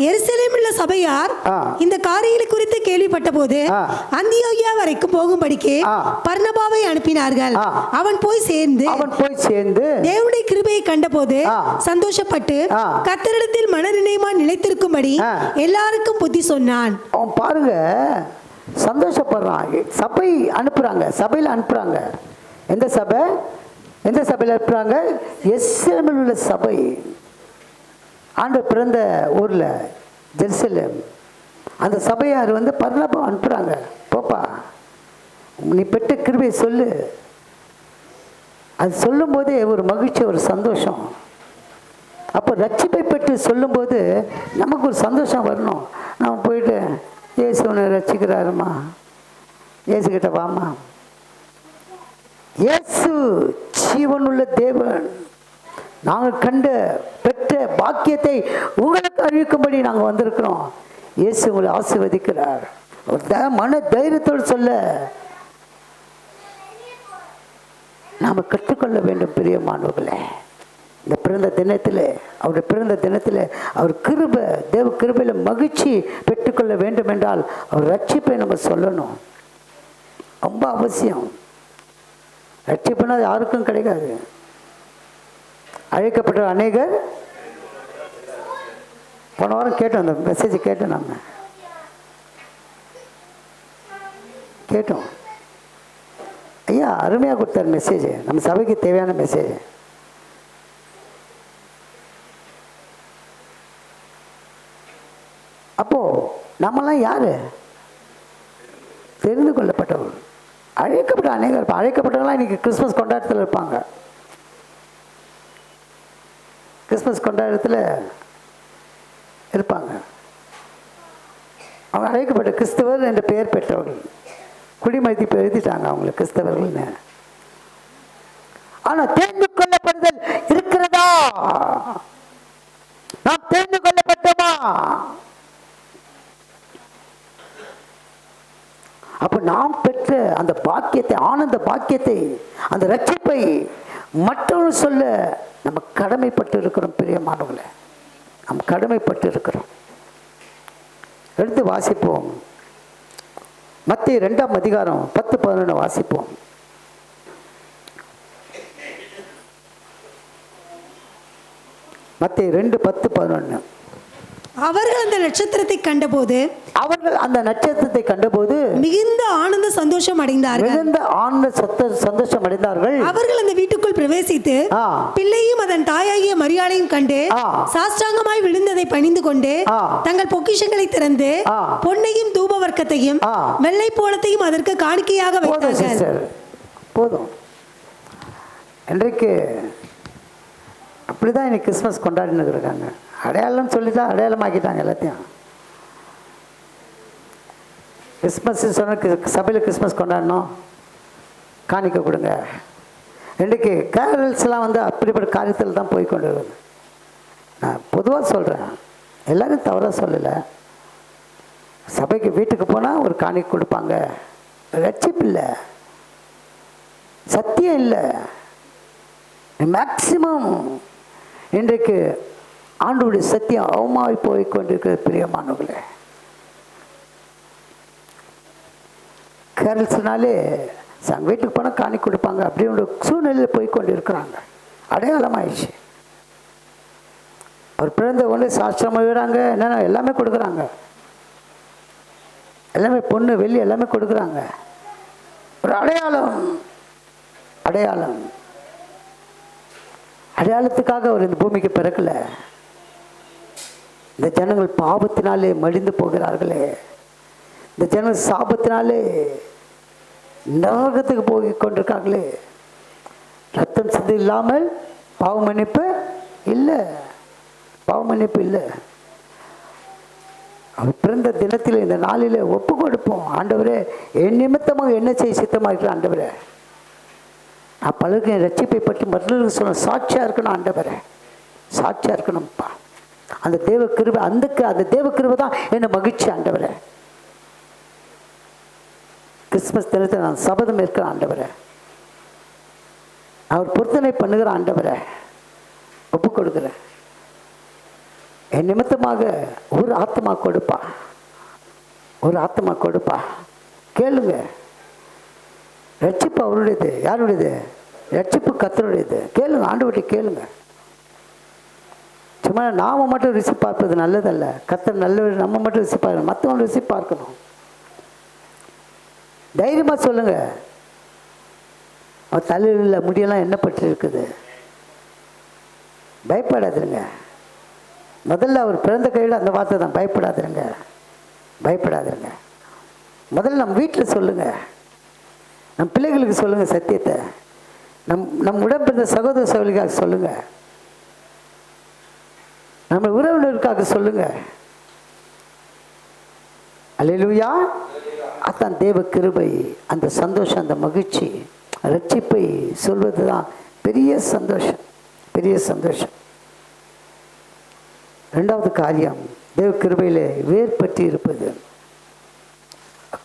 எருசலேமில் உள்ள சபையார் இந்த காரியங்களை குறித்து கேள்விப்பட்ட போது அந்தியோகியா வரைக்கும் போகும்படிக்கு பர்னபாவை அனுப்பினார்கள். அவன் போய் சேர்ந்து தேவனுடைய கிருபையை கண்டபோது சந்தோஷப்பட்டு கர்த்தரிடத்தில் மனநினைமா நிலைத்திருக்கும்படி எல்லாருக்கும் புத்தி சொன்னான். அவன் பாருங்க சந்தோஷப்படுறான். சபை அனுப்புறாங்க, சபையில் அனுப்புறாங்க. எந்த சபையில் அனுப்புறாங்க? எருசலேமில் உள்ள சபை, ஆண்டவர் பிறந்த ஊரில் ஜெருசலேம். அந்த சபையார் பர்னபா அனுப்புகிறாங்க. போப்பா, நீ பெற்ற கிருபையை சொல்லு. அது சொல்லும்போதே ஒரு மகிழ்ச்சி, ஒரு சந்தோஷம். அப்போ ரட்சிப்பை பெற்று சொல்லும்போது நமக்கு ஒரு சந்தோஷம் வரணும். நம்ம போயிட்டு இயேசு உன்னை ரட்சிக்கிறாருமா, இயேசுக்கிட்ட வாமா, இயேசு ஜீவனுள்ள தேவன், நாங்கள் பெற்ற பாக்கியத்தை உங்களுக்கு அறிவிக்கும்படி நாங்கள் வந்திருக்கிறோம், இயேசு உங்களை ஆசீர்வதிக்கிறார். மன தைரியத்தோடு சொல்ல நாம் கற்றுக்கொள்ள வேண்டும். பிரியமானவர்களே, இந்த பிறந்த தினத்தில், அவருடைய பிறந்த தினத்தில் அவர் தேவ கிருபையில் மகிழ்ச்சி பெற்றுக்கொள்ள வேண்டும் என்றால் அவர் ரட்சிப்பை நம்ம சொல்லணும். ரொம்ப அவசியம். ரட்சிப்புனா அது யாருக்கும் கிடைக்காது. அழைக்கப்பட்ட அநேகர், போன வாரம் கேட்டோம், அந்த மெசேஜ் கேட்டோம், நம்ம கேட்டோம். ஐயா அருமையாக கொடுத்தார் மெசேஜ், நம்ம சபைக்கு தேவையான மெசேஜ். அப்போ நம்மலாம் யாரு? தெரிந்து கொள்ளப்பட்டவர்கள், அழைக்கப்பட்ட அநேகர். அழைக்கப்பட்டவங்களாம் இன்னைக்கு கிறிஸ்மஸ் கொண்டாட்டத்தில் இருப்பாங்க. கிறிஸ்மஸ் கொண்டாட்டத்தில் இருப்பாங்க. அவங்க அழைக்கப்பட்ட கிறிஸ்தவர் என்ற பெயர் பெற்றவர்கள், குடிமதிப்பு எழுதிட்டாங்க அவங்களுக்கு கிறிஸ்தவர்கள்னு. ஆனால் தெரிந்து கொள்ளப்படுதல் இருக்கிறதா? நாம் தெரிந்து கொள்ளப்பட்டோமா? அப்போ நாம் பெற்ற அந்த பாக்கியத்தை, ஆனந்த பாக்கியத்தை, அந்த ரட்சிப்பை மற்றவர்கள் சொல்ல நம்ம கடமைப்பட்டு இருக்கிறோம். பிரியமானவர்களே, நாம் கடமைப்பட்டு இருக்கிறோம். எடுத்து வாசிப்போம். மத்தேயு 2ஆம் அதிகாரம் 10-11 வாசிப்போம். மத்தேயு 2:10-11. அவர்கள் அந்த நட்சத்திரத்தை கண்டபோது மிகுந்த ஆனந்த சந்தோஷம் அடைந்தார்கள். அவர்கள் அந்த வீட்டுக்குள் பிரவேசித்து பிள்ளையும் அதன் தாயாகிய மரியாளையும் கண்டு சாஷ்டாங்கமாய் விழுந்ததை பணிந்து கொண்டு தங்கள் பொக்கிஷங்களை திறந்து பொன்னையும் தூப வர்க்கத்தையும் வெள்ளை போலத்தையும் அதற்கு காணிக்கையாக வைத்தார்கள். போதும். இன்றைக்கு அப்படிதான் இன்னைக்கு கிறிஸ்மஸ் கொண்டாடினு இருக்காங்க. அடையாளம் சொல்லிதான் அடையாளமாக்கிட்டாங்க எல்லாத்தையும். கிறிஸ்மஸ் சொன்ன சபையில் கிறிஸ்மஸ் கொண்டாடணும், காணிக்க கொடுங்க. இன்றைக்கு கேரல்ஸ்லாம் அப்படிப்பட்ட காரியத்தில் தான் போய் கொண்டு வருது. நான் பொதுவாக சொல்கிறேன், எல்லோரும் தவறாக சொல்லலை. சபைக்கு வீட்டுக்கு போனால் ஒரு காணிக்கை கொடுப்பாங்க. ரட்சிப்பு இல்லை, சத்தியம் இல்லை. மேக்சிமம் இன்றைக்கு ஆண்டவருடைய சத்தியம் அவமாய் போய்கொண்டிருக்கிறது. பிரியமானவர்களே, கேரள்ஸ்னாலே வீட்டுக்கு போனால் காணி கொடுப்பாங்க அப்படின்ற சூழ்நிலையில் போய்கொண்டு இருக்கிறாங்க. அடையாளமாயிடுச்சு. அவர் பிறந்த உடனே சாஸ்திரம் விடுறாங்க, என்னென்ன எல்லாமே கொடுக்குறாங்க. எல்லாமே பொண்ணு வெள்ளி எல்லாமே கொடுக்குறாங்க. ஒரு அடையாளத்துக்காக அவர் இந்த பூமிக்கு பிறக்கல. இந்த ஜனங்கள் பாவத்தினாலே மடிந்து போகிறார்களே, இந்த ஜனங்கள் சாபத்தினாலே நரகத்துக்கு போய் கொண்டிருக்காங்களே. ரத்தம் சிந்து இல்லாமல் பாவ மன்னிப்பு இல்லை, பாவ மன்னிப்பு இல்லை. அவர் பிறந்த தினத்தில் இந்த நாளில் ஒப்பு கொடுப்போம். ஆண்டவரே, என் நிமித்தமாக என்ன செய்ய சித்தமாக இருக்கிற ஆண்டவரே, நான் பலருக்கு என் ரட்சிப்பை பற்றி மற்றவர்களுக்கு சொல்ல சாட்சியாக இருக்கணும். ஆண்டவரே, சாட்சியாக இருக்கணும்ப்பா. அந்த தேவ கிருபை, அந்த தேவ கிருபை தான் என்ன மகிழ்ச்சி. ஆண்டவரே, கிறிஸ்துமஸ் தினத்தை நான் சபதம் இருக்கிறேன். ஆண்டவரே, அவர் பொருத்தனை பண்ணுகிற ஆண்டவரே, ஒப்பு கொடுக்குறேன். என் நிமித்தமாக ஒரு ஆத்மா கொடுப்பா, ஒரு ஆத்மா கொடுப்பா. கேளுங்க, ரட்சிப்பு அவருடையது. யாருடையது? ரட்சிப்பு கர்த்தருடையது. கேளுங்க, ஆண்டவர்கிட்ட கேளுங்க. சும்மா நாம மட்டும் ருசி பார்ப்பது நல்லதல்ல. கர்த்தர் நல்லவர், நம்ம மட்டும் ருசி பார்க்கணும், மற்றவங்க ருசி பார்க்கணும். தைரியமாக சொல்லுங்க. அவன் தலையில் முடியெல்லாம் என்ன பற்றி இருக்குது, பயப்படாதுங்க. முதல்ல அவர் பிறந்த கையில் அந்த வார்த்தை தான், பயப்படாதுங்க, பயப்படாதுங்க. முதல்ல நம்ம வீட்டில் சொல்லுங்க, நம் பிள்ளைகளுக்கு சொல்லுங்க சத்தியத்தை, நம் உடம்பிருந்த சகோதர சகோதரிக்காக சொல்லுங்க, நம்ம உறவினருக்காக சொல்லுங்க. அல்லேலூயா. அதான் தேவ கிருபை, அந்த சந்தோஷம், அந்த மகிழ்ச்சி, ரட்சிப்பை சொல்வது தான் பெரிய சந்தோஷம், பெரிய சந்தோஷம். ரெண்டாவது காரியம், தேவ கிருபையில் வேர்பற்றி இருப்பது.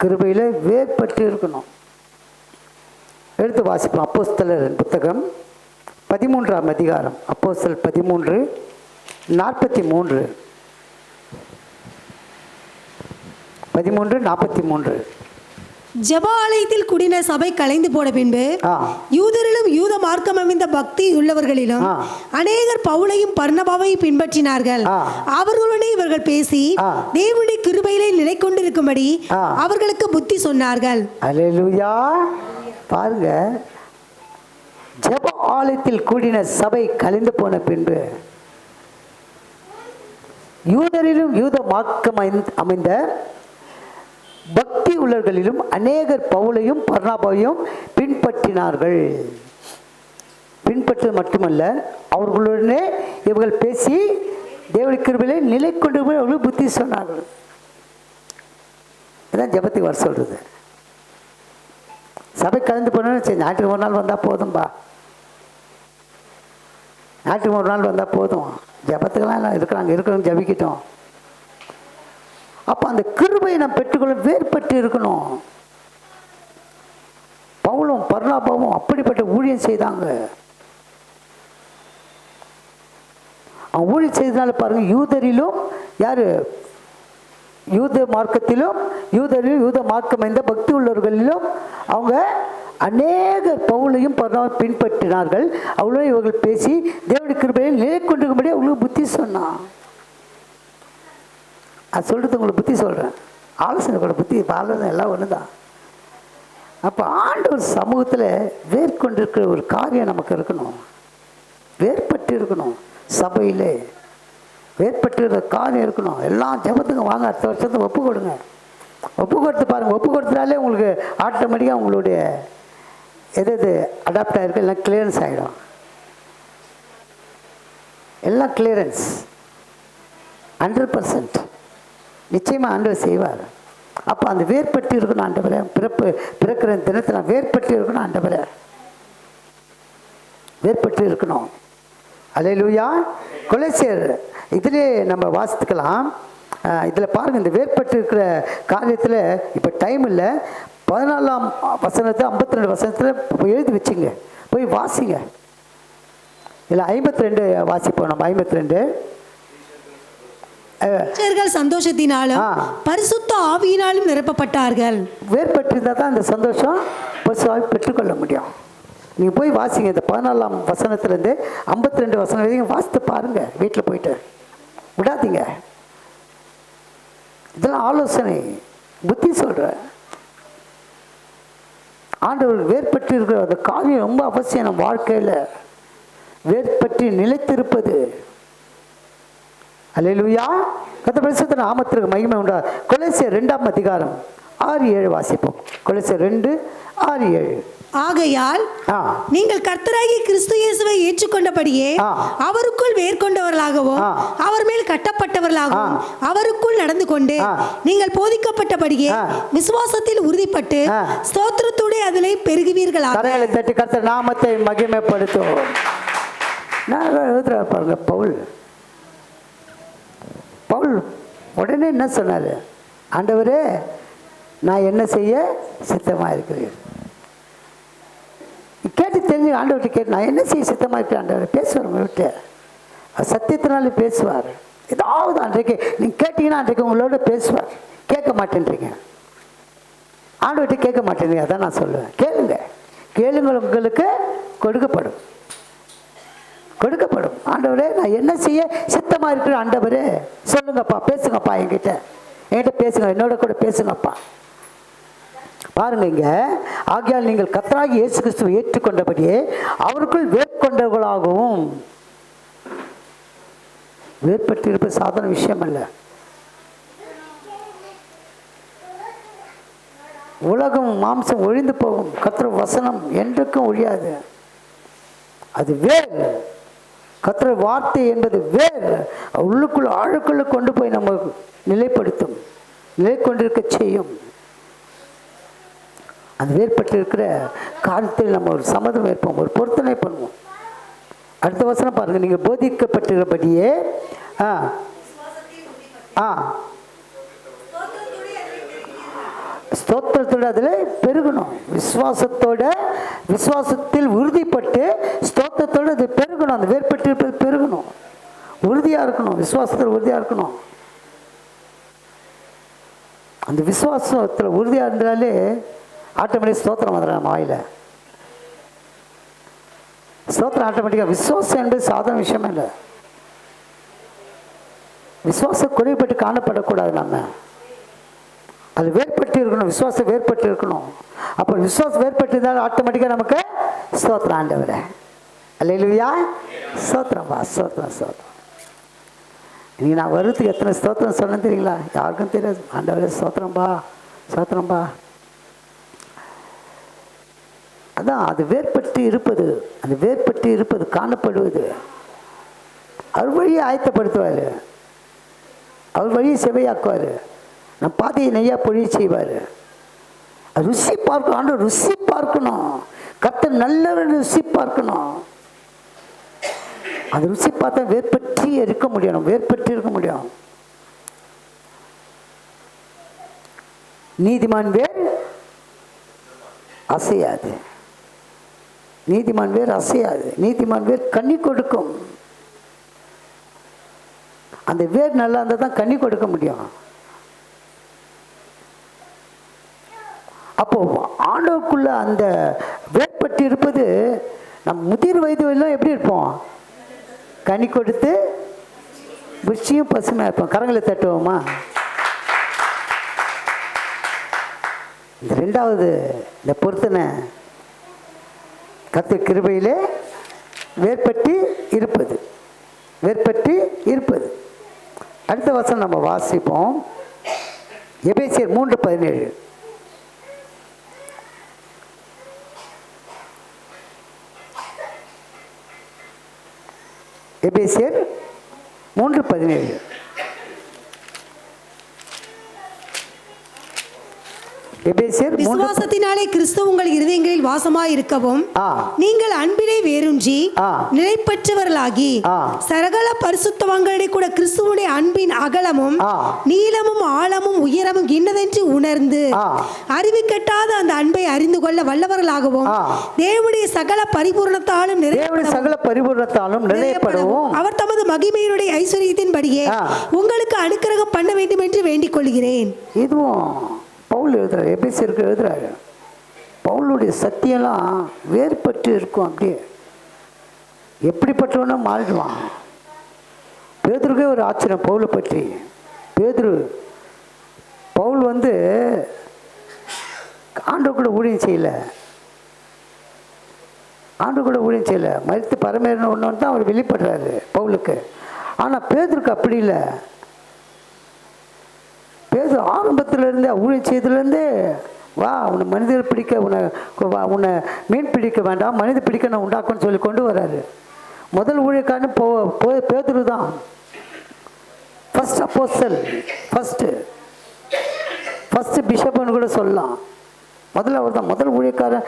கிருபையில் வேர்பற்றி இருக்கணும். எடுத்து வாசிப்போம். அப்போஸ்தலர் புத்தகம் 13ஆம் அதிகாரம், அப்போஸ்தலர் 13:43. 13:43. ஜெப ஆலயத்தில் கூடின சபை கலைந்து போன பின்பு யூதரிலும் யூத மார்க்கம் அமைந்த பக்தி உள்ளவர்களிலும் அநேகர் பவுலையும் பர்னபாவையும் பின்பற்றினார்கள். அவர்களுடனே இவர்கள் பேசி தேவனுடைய கிருபையிலே நிலை கொண்டிருக்கும்படி அவர்களுக்கு புத்தி சொன்னார்கள். அல்லேலூயா. பாருங்க, ஜெப ஆலயத்தில் கூடின சபை கலைந்து போன பின்பு யூதரிலும் யூத மார்க்கம் அமைந்த பக்தி உள்ளவர்களிலும் அநேகர் பவுலையும் பர்னபாவையும் பின்பற்றினார்கள். பின்பற்றது மட்டுமல்ல, அவர்களுடனே இவர்கள் பேசி தேவனுடைய கிருபையிலே நிலை கொண்டு போய் அவர்களுக்கு புத்தி சொன்னார்கள். இதான் ஜெபத்துக்கு வர சொல்றது. சபை கலந்து போனோன்னு சரி, ஞாயிற்றுக்கு ஒரு நாள் வந்தால் போதும்பா, ஞாயிற்றுக்கு ஒரு நாள் வந்தால் போதும், ஜெபத்துக்கெல்லாம் இருக்கிறவங்க ஜபிக்கிட்டோம். அப்போ அந்த கிருபையை நாம் பெற்றுக்கொள்ள வேறுபட்டு இருக்கணும். பவுலும் பர்னபாவும் அப்படிப்பட்ட ஊழியம் செய்தாங்க. அவங்க ஊழியம் செய்தனால பாருங்க, யூதரிலும் யாரு, யூத மார்க்கத்திலும் யூதரிலும் யூத மார்க்கம் எந்த பக்தி உள்ளவர்களிலும் அவங்க அநேக பவுலையும் பர்னபாவையும் பின்பற்றினார்கள். அவ்வளோ இவர்கள் பேசி தேவனுடைய கிருபையில் நிலை கொண்டிருக்கும்படி அவங்களுக்கு புத்தி சொன்னான். அது சொல்கிறது உங்களுக்கு புத்தி சொல்கிறேன், ஆலோசனை கூட புத்தி ஆலோசனை எல்லாம் ஒன்று தான். அப்போ ஆண்டவர் சமூகத்தில் வேர்கொண்டிருக்கிற ஒரு காரியம் நமக்கு இருக்கணும், வேர்பட்டு இருக்கணும். சபையில் வேர்பட்டுக்கிற காரியம் இருக்கணும். எல்லாம் ஜெபத்துக்கு வாங்க, அடுத்த வருஷத்துக்கு ஒப்பு கொடுங்க. ஒப்பு கொடுத்து பாருங்கள். ஒப்பு கொடுத்துட்டாலே உங்களுக்கு ஆட்டோமேட்டிக்காக உங்களுடைய எது அடாப்ட் ஆகிருக்கு, எல்லாம் கிளியரன்ஸ் ஆகிடும். எல்லாம் கிளியரன்ஸ் 100% நிச்சயமாக ஆண்டவர் செய்வார். அப்போ அந்த வேர்பட்டு இருக்கணும். ஆண்டவரே, பிறக்கிற தினத்தில் வேர்பட்டு இருக்கணும். ஆண்டவரே, வேர்பட்டு இருக்கணும். அல்லேலூயா. கொலோசியர் இதிலே நம்ம வாசித்துக்கலாம். இதில் பாருங்கள், இந்த வேர்பட்டு இருக்கிற காரியத்தில் இப்போ டைம் இல்லை. 14ஆம் வசனத்தை 52 வசனத்தில் எழுதி வச்சுங்க, போய் வாசிங்க. இல்லை 52 வாசிப்போம். நம்ம 52 சந்தோஷத்தினாலும் பரிசுத்த ஆவியினாலும் நிரப்பப்பட்டார்கள். வேறுபட்டிருந்தால் தான் அந்த சந்தோஷம் பரிசுத்தாவி பெற்றுக்கொள்ள முடியும். நீங்கள் போய் வாசிங்க. இந்த 14ஆம் வசனத்துலேருந்து 52 வசனம் வரைக்கும் வாசித்து பாருங்க, வீட்டில் போயிட்டு விடாதீங்க. இதெல்லாம் ஆலோசனை, புத்தி சொல்கிறேன். ஆண்டவர் வேறுபட்டு இருக்கிற அந்த காரியம் ரொம்ப அவசியம். நம்ம வாழ்க்கையில் வேறுபட்டு நிலைத்திருப்பது அல்லேலூயா. கர்த்தர் பரிசுத்த நாமத்திற்கு மகிமை உண்டா. கொலோசியர் 2ஆம் அதிகாரம் 6-7 வாசிப்போம். கொலோசியர் 2:6-7. ஆகையால் நீங்கள் கர்த்தராகிய கிறிஸ்து இயேசுவை ஏற்றுக்கொண்டபடியே அவருக்குள் வேர்கொண்டவர்களாகவும் அவர் மேல் கட்டப்பட்டவர்களாகவும் அவருக்குள் நடந்து கொண்டு நீங்கள் போதிக்கப்பட்டபடியே விசுவாசத்தில் உறுதிப்பட்டு ஸ்தோத்திரத்தோடு அதிலே பெருகுவீர்களாக. கரங்களை தட்டி கர்த்தர் நாமத்தை மகிமைப்படுத்தும். பாருங்க, பவுல் உடனே என்ன சொன்னார்? ஆண்டவரே, நான் என்ன செய்ய சித்தமாக இருக்கிறேன். கேட்டு தெரிஞ்சு ஆண்டவர்கிட்ட கேட்டு, நான் என்ன செய்ய சித்தமாக இருக்கிறேன் ஆண்டவர். பேசுவார் உங்கள்கிட்ட, சத்தியத்தினால பேசுவார். ஏதாவது அன்றைக்கு நீங்கள் கேட்டீங்கன்னா அன்றைக்கு உங்களோட பேசுவார். கேட்க மாட்டேன்றீங்க, ஆண்டவர்கிட்ட கேட்க மாட்டேன்றீங்க. அதான் நான் சொல்லுவேன், கேளுங்க. கேளுங்கள், உங்களுக்கு கொடுக்கப்படும். கொடுக்கப்படும். ஆண்டவரே, நான் என்ன செய்ய சித்தமாக இருக்கிறேன் ஆண்டவரே, சொல்லுங்கப்பா, பேசுங்கப்பா, என்கிட்ட பேசுங்க, என்னோட கூட பேசுங்கப்பா. பாருங்க இங்க, ஆகையால் நீங்கள் கர்த்தராகிய இயேசு கிறிஸ்துவை ஏற்றுக்கொண்டபடியே அவருக்குள் வேர்கொண்டவர்களாகவும். வேர்பட்டிருப்பது சாதாரண விஷயம் அல்ல. உலகம் மாம்சம் ஒழிந்து போகும், கர்த்தர் வசனம் என்றைக்கும் ஒழியாது. அது வேர். கர்த்தர் வார்த்தை என்பது வேர். உள்ளுக்குள் ஆழுக்குள்ள கொண்டு போய் நம்ம நிலைப்படுத்தும், நிலை கொண்டிருக்க செய்யும். அந்த வேறுபட்டு இருக்கிற காலத்தில் நம்ம ஒரு சம்மதம் ஏற்போம், ஒரு பொருத்தனை பண்ணுவோம். அடுத்த வசனம் பாருங்க, நீங்கள் போதிக்கப்பட்டிருப்படியே ஸ்தோத்திரத்தோடு அதில் பெருகணும். விசுவாசத்தில் உறுதிப்பட்டு ஸ்தோத்திரத்தோடு அது பெருகணும். அந்த வேறுபட்டு இருப்பது பெருகணும், உறுதியாக இருக்கணும், விசுவாசத்தில் உறுதியாக இருக்கணும். அந்த விசுவாசத்தில் உறுதியாக இருந்தாலே ஆட்டோமேட்டிக் ஸ்தோத்திரம் வந்துடும் நம்ம வாயில். ஸ்தோத்திரம் ஆட்டோமேட்டிக்காக. விசுவாசம் என்பது சாதாரண விஷயம் இல்லை. விசுவாசம் குறைபட்டு காணப்படக்கூடாது. நம்ம அது வேறுபட்டு இருக்கணும், விசுவாசம் வேறுபட்டு இருக்கணும். அப்போ விசுவாசம் வேறுபட்டு இருந்தாலும் ஆட்டோமேட்டிக்காக நமக்கு ஸ்தோத்திரம் ஆண்டவரே. அல்லேலூயா. ஸ்தோத்திரம்பா, ஸ்தோத்திரம், ஸ்தோத்திரம். இன்னைக்கு நான் வருதுக்கு எத்தனை ஸ்தோத்திரம் சொன்னேன்னு தெரியுங்களா? யாருக்கும் தெரியாது. ஆண்டவரே ஸ்தோத்திரம்பா, ஸ்தோத்திரம்பா. அதான் அது வேறுபட்டு இருப்பது, அந்த வேறுபட்டு இருப்பது காணப்படுவது. அவர் வழியை ஆயத்தப்படுத்துவார், அவர் வழியை செவையாக்குவார், நம் பாதையை நெய்யா பொழிய செய்வார். ருசி பார்க்கணும், ஆண்டவர் ருசி பார்க்கணும், கர்த்தர் நல்லவர் ருசி பார்க்கணும். அந்த ருசி பார்த்தா வேறுபற்றி இருக்க முடியும், வேறுபட்டு இருக்க முடியும். நீதிமான் வேர் அசையாது, நீதிமான் வேர் அசையாது. நீதிமான் வேர் கனி கொடுக்கும். அந்த வேர் நல்லா இருந்தால் தான் கனி கொடுக்க முடியும். அப்போ ஆண்டவருக்குள்ள அந்த வேர்பட்டு இருப்பது, நம் முதிர் வயது எல்லாம் எப்படி இருப்போம்? கனி கொடுத்து புஷ்டியும் பசுமையாக இருப்போம். கரங்களை தட்டுவோமா? இந்த ரெண்டாவது இந்த பொருத்தனை கர்த்தர் கிருபையிலே வேறுபட்டு இருப்பது, வேறுபட்டு இருப்பது. அடுத்த வசனம் நம்ம வாசிப்போம். எபேசியர் 3:17. எபேசியர் 3:17. விசுவாசத்தினாலே கிறிஸ்து உங்கள் இருதயங்களில் வாசமாய் இருக்கவும் நீங்கள் அன்பிலே வேரூன்றி நிலைப்பற்றவர்களாகி சகல பரிசுத்தவான்களிடையே கூட கிறிஸ்துவுடைய அன்பின் அகலமும் நீளமும் ஆழமும் உயரமும் இன்னதென்று உணர்ந்து அறிவு கெட்டாத அந்த அன்பை அறிந்து கொள்ள வல்லவர்களாகவும் தேவனுடைய சகல பரிபூரணத்தாலும் நிறையப்படவும் அவர் தமது மகிமையினுடைய ஐஸ்வர்யத்தின்படியே உங்களுக்கு அனுக்கிரகம் பண்ண வேண்டும் என்று வேண்டிக் கொள்கிறேன். இதுவும் பவுல் எழுதுறாரு, எபேசியருக்கு எழுதுறாரு. பவுலுடைய சத்தியெல்லாம் வேறுபட்டு இருக்கும். அப்படியே எப்படிப்பட்டவனா மாறிடுவான். பேதுருக்கே ஒரு ஆச்சரியம் பவுலை பற்றி. பவுல் ஆண்டவர் கூட ஊழியம் செய்யலை, மறித்து பரமேறின ஒன்று தான் அவர் வெளிப்படுறாரு பவுலுக்கு. ஆனால் பேதுருக்கு அப்படி இல்லை. பேது ஆரம்பத்திலேருந்தே ஊழியம் செய்ததுலேருந்தே, வா உன்னை மனிதர் பிடிக்க, உன்னை மீன் பிடிக்க வேண்டாம், மனித பிடிக்க நான் உண்டாக்குன்னு சொல்லி கொண்டு வர்றாரு. முதல் ஊழியக்காரன்னு பேதுரு தான். ஃபர்ஸ்ட் அப்போஸ்தல், ஃபர்ஸ்ட் பிஷப்னு கூட சொல்லலாம். முதல்ல அவர் தான், முதல் ஊழியக்காரன்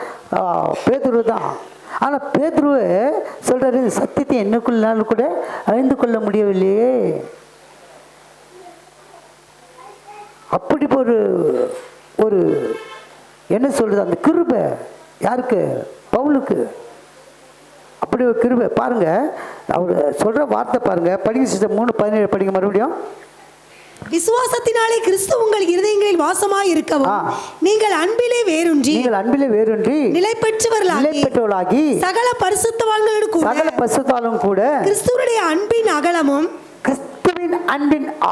பேதுரு தான். ஆனால் பேதுருவை சொல்கிறாரு, சத்தியத்தை என்னக்குள்ளாலும் கூட அறிந்து கொள்ள முடியவில்லையே. அப்படி ஒரு என்ன சொல்கிறது, அந்த கிருபை யாருக்கு? பவுலுக்கு. அப்படி ஒரு கிருபை பாருங்க. அவர் சொல்கிற வார்த்தை பாருங்க. படிங்க சிஸ்டர், 3:17 படிங்க மறுபடியும். விசுவாசத்தினாலே கிறிஸ்து உங்கள் இருதயங்களில் வாசமாய் இருக்கவும் நீங்கள் அன்பிலே வேரூன்றி நிலை பெற்றவர்களாகி சகல பரிசுத்தவான்களோடு கூட கிறிஸ்துவுடைய அன்பின்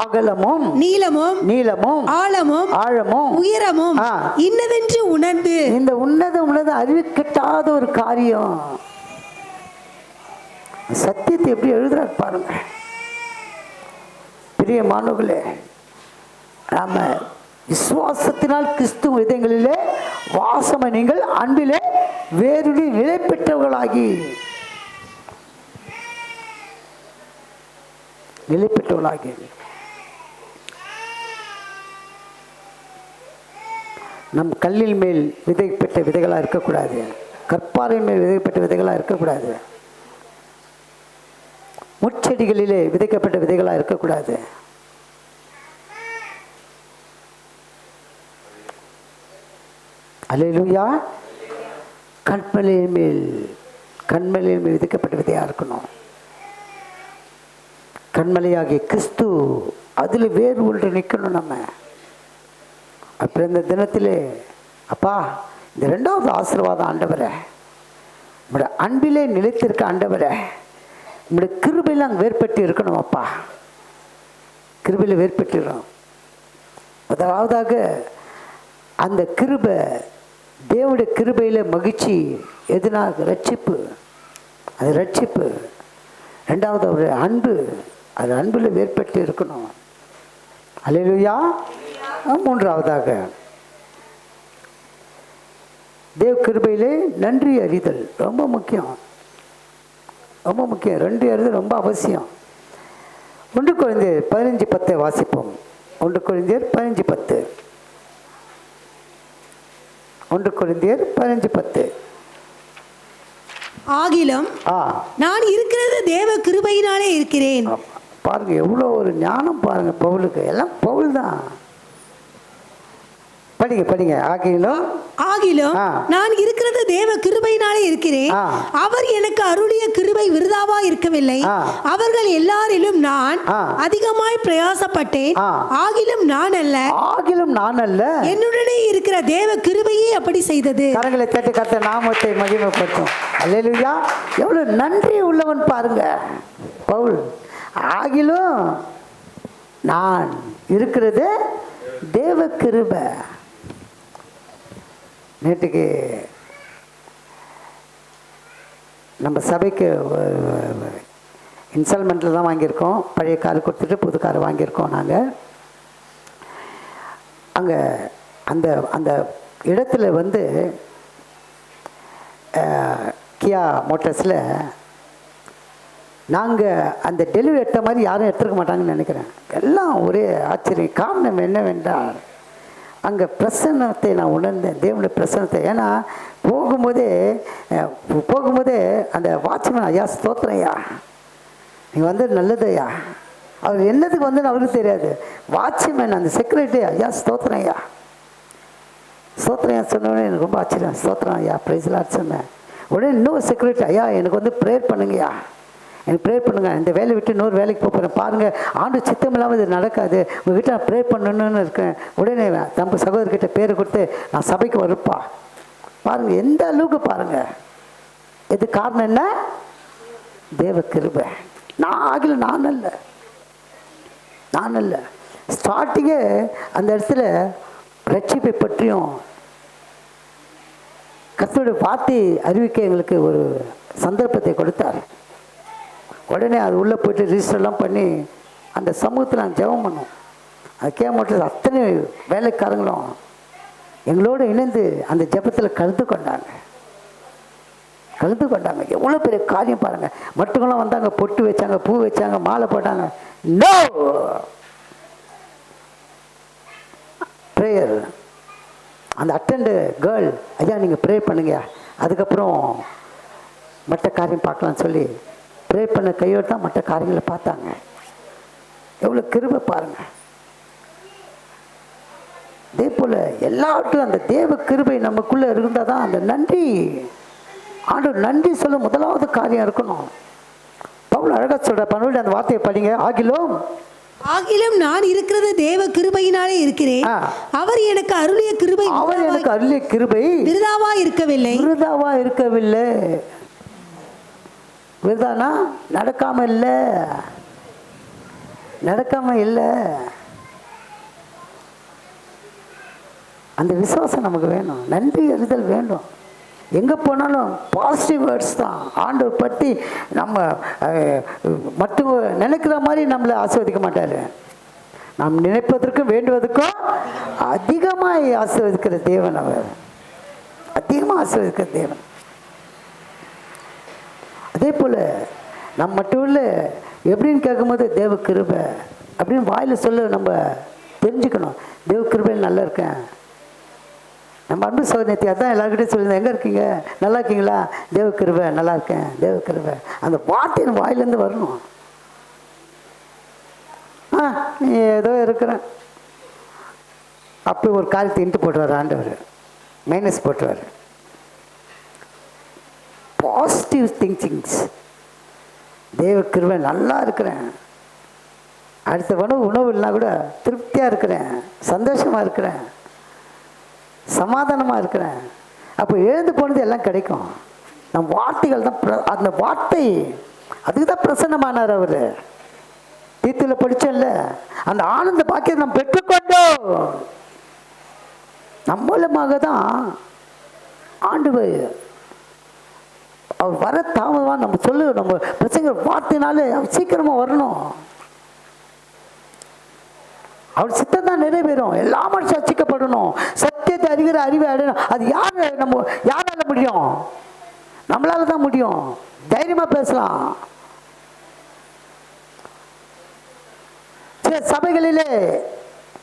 அகலமும் நீளமும் ஆழமும் உயரமும் இன்னதென்று உணர்ந்து. இந்த உன்னத அறிவு கெட்டாத ஒரு காரியம். சத்தியத்தை எப்படி எழுதுறார் பாருங்க. பிரியமானவர்களே, நாம விசுவாசத்தினால் கிறிஸ்து இதயங்களிலே வாசமை நீங்கள் அன்பிலே வேறுடி நிலை பெற்றவர்களாகி நம் கல்லில் மேல் விதைப்பட்ட விதைகளாக இருக்கக்கூடாது. கற்பாறையின் மேல் விதைப்பட்ட விதைகளாக இருக்கக்கூடாது. முட்செடிகளிலே விதைக்கப்பட்ட விதைகளாக இருக்கக்கூடாது. அல்லேலூயா. கண்மலையின் மேல் விதைக்கப்பட்ட விதையாக இருக்கணும். கண்மலையாகிய கிறிஸ்து அதில் வேறு ஒன்று நிற்கணும் நம்ம. அப்புறம் இந்த தினத்திலே, அப்பா இந்த 2வது ஆசீர்வாதம் ஆண்டவரே, நம்முடைய அன்பிலே நிலைத்திருக்க ஆண்டவரே, நம்முடைய கிருபையில் அங்கே வேறுபட்டு இருக்கணும். அப்பா கிருபையில் வேறுபட்டுறோம். முதலாவதாக அந்த கிருபை, தேவனுடைய கிருபையில் மகிழ்ச்சி எதுனாக? ரட்சிப்பு. அது ரட்சிப்பு. 2வது அவருடைய அன்பு, அது அன்பில் வேறுபட்டு இருக்கணும். அல்லேலூயா. 3வதாக தேவ கிருபையிலே நன்றி அறிதல் ரொம்ப முக்கியம். 2 அறிதல் ரொம்ப அவசியம். 1 கொரிந்தியர் 15:10 வாசிப்போம். 1 கொரிந்தியர் 15:10. 1 கொரிந்தியர் 15:10. ஆகிலும் நான் இருக்கிறது தேவ கிருபையினாலே இருக்கிறேன். பாருங்க எவ்வளோ ஒரு ஞானம் பாருங்க பவுலுக்கு. எல்லாம் பவுல் தான். படிங்க. ஆகிலும் நான் இருக்கிறது தேவ கிருபையினாலே இருக்கிறேன். அவர் எனக்கு அருளிய கிருபை விருதாவா இருக்கவில்லை. அவர்கள் எல்லாரிலும் நான் அதிகமாய் பிரயாசப்பட்டேன். ஆகிலும் நான் அல்ல, என்னுடனே இருக்கிற தேவ கிருபையே அப்படி செய்தது. கரங்களை தட்டி கர்த்தர் நாமத்தை மகிமைப்படுத்தும். அல்லேலூயா. எவ்வளவு நன்றி உள்ளவன் பாருங்க பவுல். ஆகிலும் நான் இருக்கிறது தேவ கிருபை. நேற்றுக்கு நம்ம சபைக்கு இன்ஸ்டால்மெண்ட்டில் தான் வாங்கியிருக்கோம். பழைய கார் கொடுத்துட்டு புது கார் வாங்கியிருக்கோம் நாங்கள். அங்கே அந்த அந்த இடத்துல வந்து கியா மோட்டர்ஸில் நாங்கள் அந்த டெலிவரி எடுத்த மாதிரி யாரும் எடுத்துருக்க மாட்டாங்கன்னு நினைக்கிறேன். எல்லாம் ஒரே ஆச்சரியம். காரணம் என்னவென்றால் அங்கே பிரசன்னத்தை நான் உணர்ந்தேன், தேவனுடைய பிரசன்னத்தை. ஏன்னா போகும்போதே அந்த வாட்ச்மேன், ஐயா ஸ்தோத்திரம் ஐயா, நீங்கள் வந்து நல்லதையா, அவர் என்னதுக்கு வந்து அவருக்கு தெரியாது. வாட்ச்மேன் அந்த செக்யூரிட்டி, ஐயா ஸ்தோத்திரம் ஐயா சொன்னோடனே எனக்கு ரொம்ப ஆச்சரியம். ஸ்தோத்திரம் ஐயா, பிரைஸ்லாட் சொன்னேன். உடனே இன்னொரு செக்யூரிட்டி, ஐயா எனக்கு வந்து ப்ரேயர் பண்ணுங்கய்யா, எனக்கு ப்ரேயர் பண்ணுங்கள், இந்த வேலையை விட்டு இன்னொரு வேலைக்கு போகிறேன், பாருங்கள் ஆண்டு சித்தம் இல்லாமல் இது நடக்காது, உங்கள் வீட்டில் நான் ப்ரேயர் பண்ணணுன்னு இருக்கேன். உடனே தம்ப சகோதரர்கிட்ட பேரை கொடுத்து நான் சபைக்கு வருப்பா. பாருங்கள் எந்த அளவுக்கு பாருங்கள். இது காரணம் என்ன? தேவ கிருபை. நான் அல்ல. ஸ்டார்டிங்கே அந்த இடத்துல ரட்சிப்பை பற்றியும் கர்த்தருடைய வார்த்தை அறிவிக்க எங்களுக்கு ஒரு சந்தர்ப்பத்தை கொடுத்தார். உடனே அது உள்ளே போய்ட்டு ரிஜிஸ்டர்லாம் பண்ணி அந்த சமூகத்தில் நாங்கள் ஜெபம் பண்ணோம். அது கேட்க அத்தனை வேலைக்காரங்களும் எங்களோடு இணைந்து அந்த ஜெபத்தில் கலந்து கொண்டாங்க. எவ்வளோ பெரிய காரியம் பாருங்கள். மட்டுங்களாம் வந்தாங்க, பொட்டு வச்சாங்க, பூ வச்சாங்க, மாலை போட்டாங்க. No prayer. அந்த அட்டெண்டு கேர்ள், ஐயா நீங்கள் ப்ரே பண்ணுங்க, அதுக்கப்புறம் மற்ற காரியம் பார்க்கலான்னு சொல்லி ப்ரே பண்ண கையோடு தான் மற்ற காரியங்களை பார்த்தாங்க. எவ்வளோ கிருபை பாருங்கள். அதே போல் எல்லாவற்றும் அந்த தேவ கிருபை நமக்குள்ளே இருந்தால் தான் அந்த நன்றி, ஆண்டவர் நன்றி சொல்ல முதலாவது காரியம் இருக்கணும். பவுல் அழகாக சொல்கிற பவுல் அந்த வார்த்தையை படிங்க. ஆகிலும் நான் இருக்கிறது தேவ கிருபையினாலே இருக்கிறேன். அவர் எனக்கு அருளிய கிருபை விருதாவா இருக்கவில்லை. விருதானா நடக்காம இல்லை. அந்த விசுவாசம் நமக்கு வேணும். நன்றி அறிதல் வேண்டும். எங்கே போனாலும் பாசிட்டிவ் வேர்ட்ஸ் தான். ஆண்டவர் பற்றி நம்ம மற்ற நினைக்கிற மாதிரி நம்மளை ஆசீர்வதிக்க மாட்டார். நாம் நினைப்பதற்கும் வேண்டுவதற்கும் அதிகமாக ஆசீர்வதிக்கிற தேவன். அவர் அதிகமாக ஆசீர்வதிக்கிற தேவன். அதே போல் நம்ம மட்டும் இல்லை, எப்படின்னு கேட்கும்போது தேவ கிருபை அப்படின்னு வாயில் சொல்ல நம்ம தெரிஞ்சுக்கணும். தேவ கிருபையில் நல்லா இருக்கேன். நம்ம அன்பு சோதனை அதான் எல்லாருக்கிட்டையும் சொல்லியிருந்தேன், எங்கே இருக்கீங்க, நல்லா இருக்கீங்களா, தேவ கிருபை, நல்லா இருக்கேன், தேவ கிருபை. அந்த வார்த்தையின் வாயிலேருந்து வரணும். நீ ஏதோ இருக்கிறேன் அப்படி ஒரு காரியத்தை இன்ட்டு போட்டுவார் ஆண்டவர், மைனஸ் போட்டுவார். Positive thinkings. தேவ கிருபை, நல்லா இருக்கிறேன், அடுத்த உணவு இல்லைனா கூட திருப்தியாக இருக்கிறேன், சந்தோஷமாக இருக்கிறேன், சமாதானமாக இருக்கிறேன். அப்போ எழுந்து போனது எல்லாம் கிடைக்கும். நம் வார்த்தைகள் தான். அந்த வார்த்தை அதுக்கு தான் பிரசன்னமானார் அவர். தீத்துல படிச்சோம்ல, அந்த ஆனந்த பாக்கியத்தை நம்ம பெற்றுக்கொண்டோம். நம் மூலமாக தான் ஆண்டவர் அவர் வர தாமதமாக நம்ம நம்ம பிரசங்க வார்த்தைனால அவர் சீக்கிரமாக வரணும். அவர் சித்தம் தான் நிறைவேறும். எல்லா மனுஷன் ரட்சிக்கப்படணும், சத்தியத்தை அறிகிற அறிவை அடையணும். அது யாரால முடியும்? நம்மளால தான் முடியும். தைரியமா பேசலாம். சில சபைகளிலே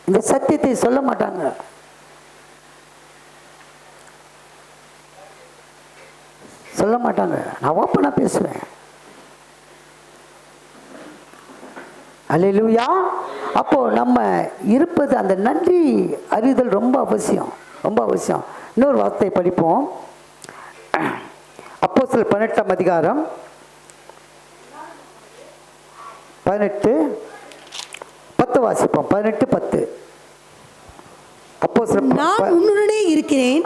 இந்த சத்தியத்தை சொல்ல மாட்டாங்க. நான் ஓப்பனா பேசுவேன். அல்லேலூயா. அப்போ நம்ம இருப்பது அந்த நன்றி அறிதல் ரொம்ப அவசியம். இன்னொரு வார்த்தை படிப்போம். அப்போஸ்தலர் 18ஆம் அதிகாரம் 18:10 வாசிப்போம். 18:10. அப்போஸ்தலர் நான் உன்னுடனே இருக்கிறேன்,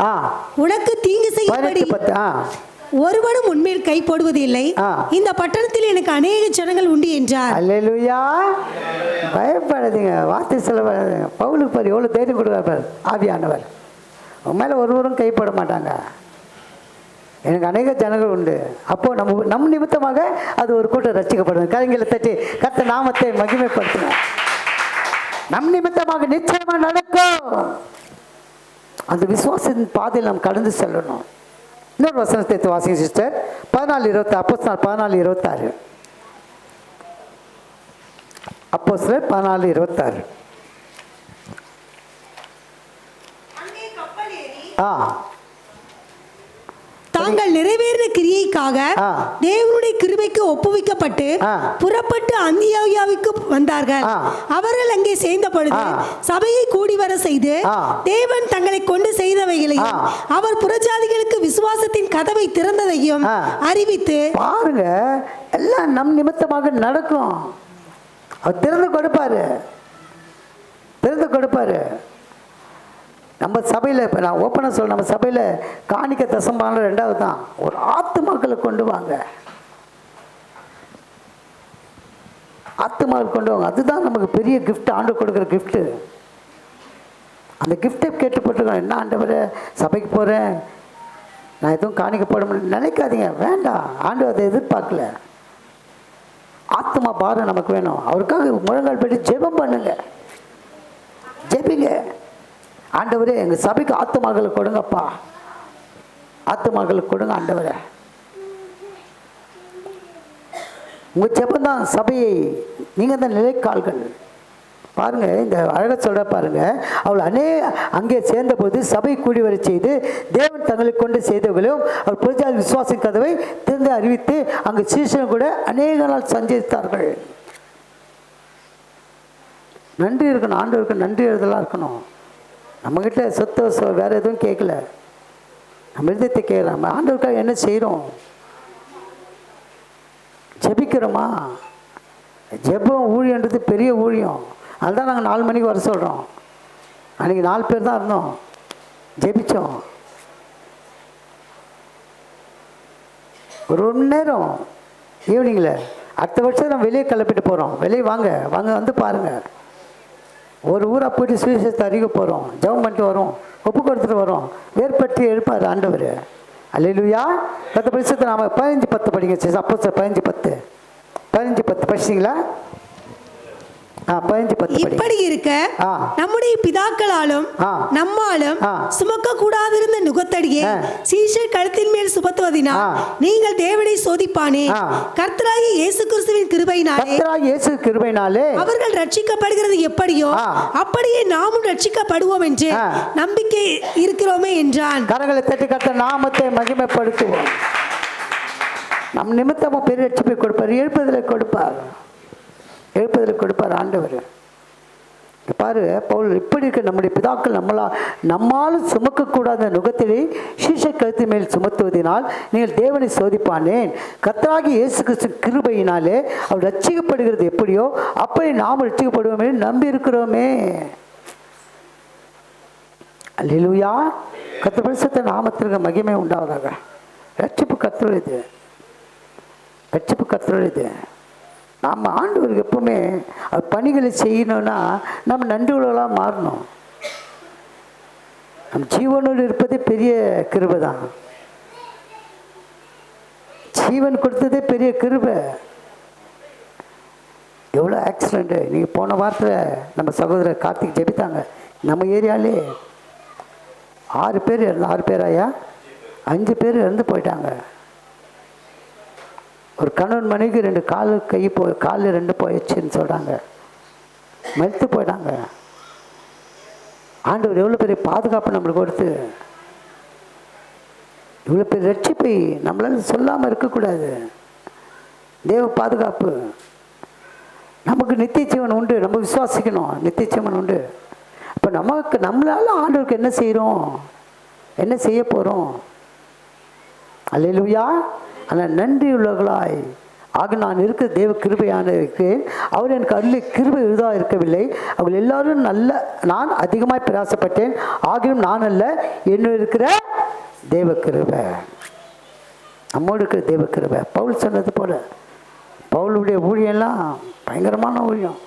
உனக்கு தீங்கு செய்யும்படி ஒருவனும் உன்மேல் கை போடுவது இல்லை, இந்த பட்டணத்தில் எனக்கு அநேக ஜனங்கள் உண்டு என்றார். அல்லேலூயா. பயப்படாதீங்க, வார்த்தை சொல்லப்படாதீங்க. பவுலுக்கு பாரு எவ்வளோ தைரியம் கொடுக்குறார் ஆவியானவர். உன் மேலே ஒருவரும் கை போட மாட்டாங்க, எனக்கு அநேக ஜனங்கள் உண்டு. அப்போ நம் நிமித்தமாக அது ஒரு கூட்டம் ரசிக்கப்படுது. கரங்களை தட்டி கர்த்தர் நாமத்தை மகிமைப்படுத்தணும். நம் நிமித்தமாக நிச்சயமாக நடக்கும். அந்த விசுவாசத்தின் பாதையில் நாம் கடந்து செல்லணும். இன்னொரு வசனத்தை வாசிங்க சிஸ்டர். 14:26. அப்போஸ்தலர் 14:26. அப்போஸ்தலர் 14:26. தாங்கள் நிறைவேறின கிரியைக்காக தேவனுடைய கிருபைக்கு ஒப்புவிக்கப்பட்டு புறப்பட்டு அந்தியோகியாவுக்கு வந்தார்கள். அவர்கள் அங்கே சேர்ந்த பொழுது சபையை கூடி வர செய்து தேவன் தங்களை கொண்டு செய்தவைகளையும் அவர் புறஜாதிகளுக்கு விசுவாசத்தின் கதவை திறந்ததையும் அறிவித்து, பாருங்க, எல்லாம் நம் நிமித்தமாக நடக்கும். அவர் திறந்து கொடுப்பாரு. நம்ம சபையில் இப்போ நான் ஓப்பனாக சொல்ல, நம்ம சபையில் காணிக்க தசம்பான 2வது தான். ஒரு ஆத்துமாக்களை கொண்டு வாங்க, அதுதான் நமக்கு பெரிய கிஃப்ட், ஆண்டு கொடுக்குற கிஃப்ட்டு. அந்த கிஃப்டை கேட்டுப்பட்டுருக்கோம். என்ன ஆண்டவரே, சபைக்கு போகிறேன், நான் எதுவும் காணிக்க போட முடியும் நினைக்காதீங்க, வேண்டாம். ஆண்டு அதை எதிர்பார்க்கல. ஆத்மா பாரம் நமக்கு வேணும். அவருக்காக முழங்கால் போட்டு ஜெபம் பண்ணுங்க, ஜெபிங்க. ஆண்டவரே எங்கள் சபைக்கு ஆத்மாக்களை கொடுங்கப்பா, ஆத்மாக்களுக்கு கொடுங்க ஆண்டவரே. உங்கள் ஜெபம் தான் சபையை, நீங்கள் தான் நிலைக்கால்கள். பாருங்க, இந்த அழக சொல்ற பாருங்க, அவள் அங்கே சேர்ந்த போது சபை கூடி வர செய்து தேவன் தங்களுக்கு கொண்டு செய்தவர்களும் அவர் புரஜாதி விசுவாசின் கதவை திறந்து அறிவித்து அங்கு சீசனம் கூட அநேக நாள் சஞ்சரித்தார்கள். நன்றி இருக்கணும், ஆண்டவருக்கு நன்றி எழுதலாம் இருக்கணும். நம்மக்கிட்ட சொத்து வேற எதுவும் கேட்கல, நம்ம எழுதத்தை கேட்கலாம். ஆண்டவருக்காக என்ன செய்கிறோம்? ஜெபிக்கிறோமா? ஜெபம் ஊழியன்றது பெரிய ஊழியம். அதுதான் நாங்கள் 4 மணிக்கு வர சொல்கிறோம். அன்றைக்கி 4 பேர் தான் இருந்தோம், ஜெபித்தோம். ஒரு 1 மணி நேரம் ஈவினிங்கில். அடுத்த வருஷம் நம்ம வெளியே கிளப்பிட்டு போகிறோம். வெளியே வாங்க வந்து பாருங்கள். ஒரு ஊராக போய்ட்டு சுவிசேஷத்தை அறிவிக்க போகிறோம், ஜெபம் பண்ணிட்டு வரோம், ஒப்பு கொடுத்துட்டு வரோம். வேறுபற்றி எழுப்பார் ஆண்டவர். அல்லேலூயா. 10 பரிசுத்த நாம 15:10 படிங்க. அப்போ சார் 15:10 படிச்சிங்களா? 15:10. இப்படி இருக்க நம்முடைய பிதாக்களாலும் நம்மாலும் சுமக்க கூடாதிருந்த நுகத்தடியை சீஷர் கழுத்தின் மேல் சுமத்துவதினால் நீங்கள் தேவனை சோதிப்பானே. கர்த்தராகிய இயேசு கிறிஸ்துவின் கிருபையினாலே அவர்கள் ரட்சிக்கப்படுகிறது எப்படியோ அப்படியே நாமும் ரட்சிக்கப்படுவோம் என்று நம்பிக்கை இருக்கிறோமே என்றான். கரங்களை தட்டி கர்த்தர் நாமத்தை மகிமைப்படுத்துவோம். நம் நிமித்தமும் பெரிய ரட்சிப்பை கொடுப்பார், எழுப்பதில் கொடுப்பார் ஆண்டவர். பாரு, பவுல் இப்படி இருக்க நம்முடைய பிதாக்கள் நம்மாலும் சுமக்கக்கூடாத நுகத்திலே சீஷ கழுத்து மேல் சுமத்துவதனால் நீங்கள் தேவனை சோதிப்பானேன். கர்த்தராகிய இயேசு கிறிஸ்து கிருபையினாலே அவர் ரட்சிக்கப்படுகிறது எப்படியோ அப்படி நாம் ரட்சிக்கப்படுவோமே நம்பி இருக்கிறோமே. அல்லேலூயா. கர்த்தர் பரிசுத்த நாமத்திற்கு மகிமை உண்டாவதாக. ரட்சிப்பு கர்த்தருடையது, ரட்சிப்பு கர்த்தருடையது. நாம் ஆண்டவருக்கு எப்பவுமே பணிகளை செய்யணும்னா நம்ம நன்றியுள்ளவர்களாக மாறணும். நம் ஜீவனோடு இருப்பதே பெரிய கிருபை தான். ஜீவன் கொடுத்ததே பெரிய கிருபை. எவ்வளோ ஆக்சிடெண்ட்டு! நீங்கள் போன வாரத்தில் நம்ம சகோதரர் கார்த்திக் ஜெபித்தாங்க. நம்ம ஏரியாலே 6 பேர் இறந்து, 6 பேராயா 5 பேர் இறந்து போயிட்டாங்க. ஒரு கணவன் மனைவிக்கு 2 காலில் 2 போயிடுச்சுன்னு சொல்கிறாங்க, மறுத்து போயிட்டாங்க. ஆண்டவர் எவ்வளோ பெரிய பாதுகாப்பு நம்மளுக்கு கொடுத்து, இவ்வளோ பெரிய ரட்சிப்பை நம்மளால் சொல்லாமல் இருக்கக்கூடாது. தேவ பாதுகாப்பு. நமக்கு நித்திய ஜீவன் உண்டு, நம்ம விசுவாசிக்கணும், நித்திய ஜீவன் உண்டு. அப்போ நம்மளால் ஆண்டவருக்கு என்ன செய்கிறோம், என்ன செய்ய போகிறோம்? அல்லேலூயா. ஆனால் நன்றி உள்ளவர்களாய் ஆக நான் இருக்க தேவ கிருபையான இருக்கிறேன். அவர் எனக்கு அருளி கிருபை எளிதாக இருக்கவில்லை. அவர்கள் எல்லாரும் நான் அதிகமாக பிரயாசப்பட்டேன். ஆகியும் நான் அல்ல, என்ன இருக்கிற தேவ கிருபை, நம்மோடு இருக்கிற தேவ கிருபை. பவுல் சொன்னது போல, பவுலுடைய ஊழியெல்லாம் பயங்கரமான ஊழியம்.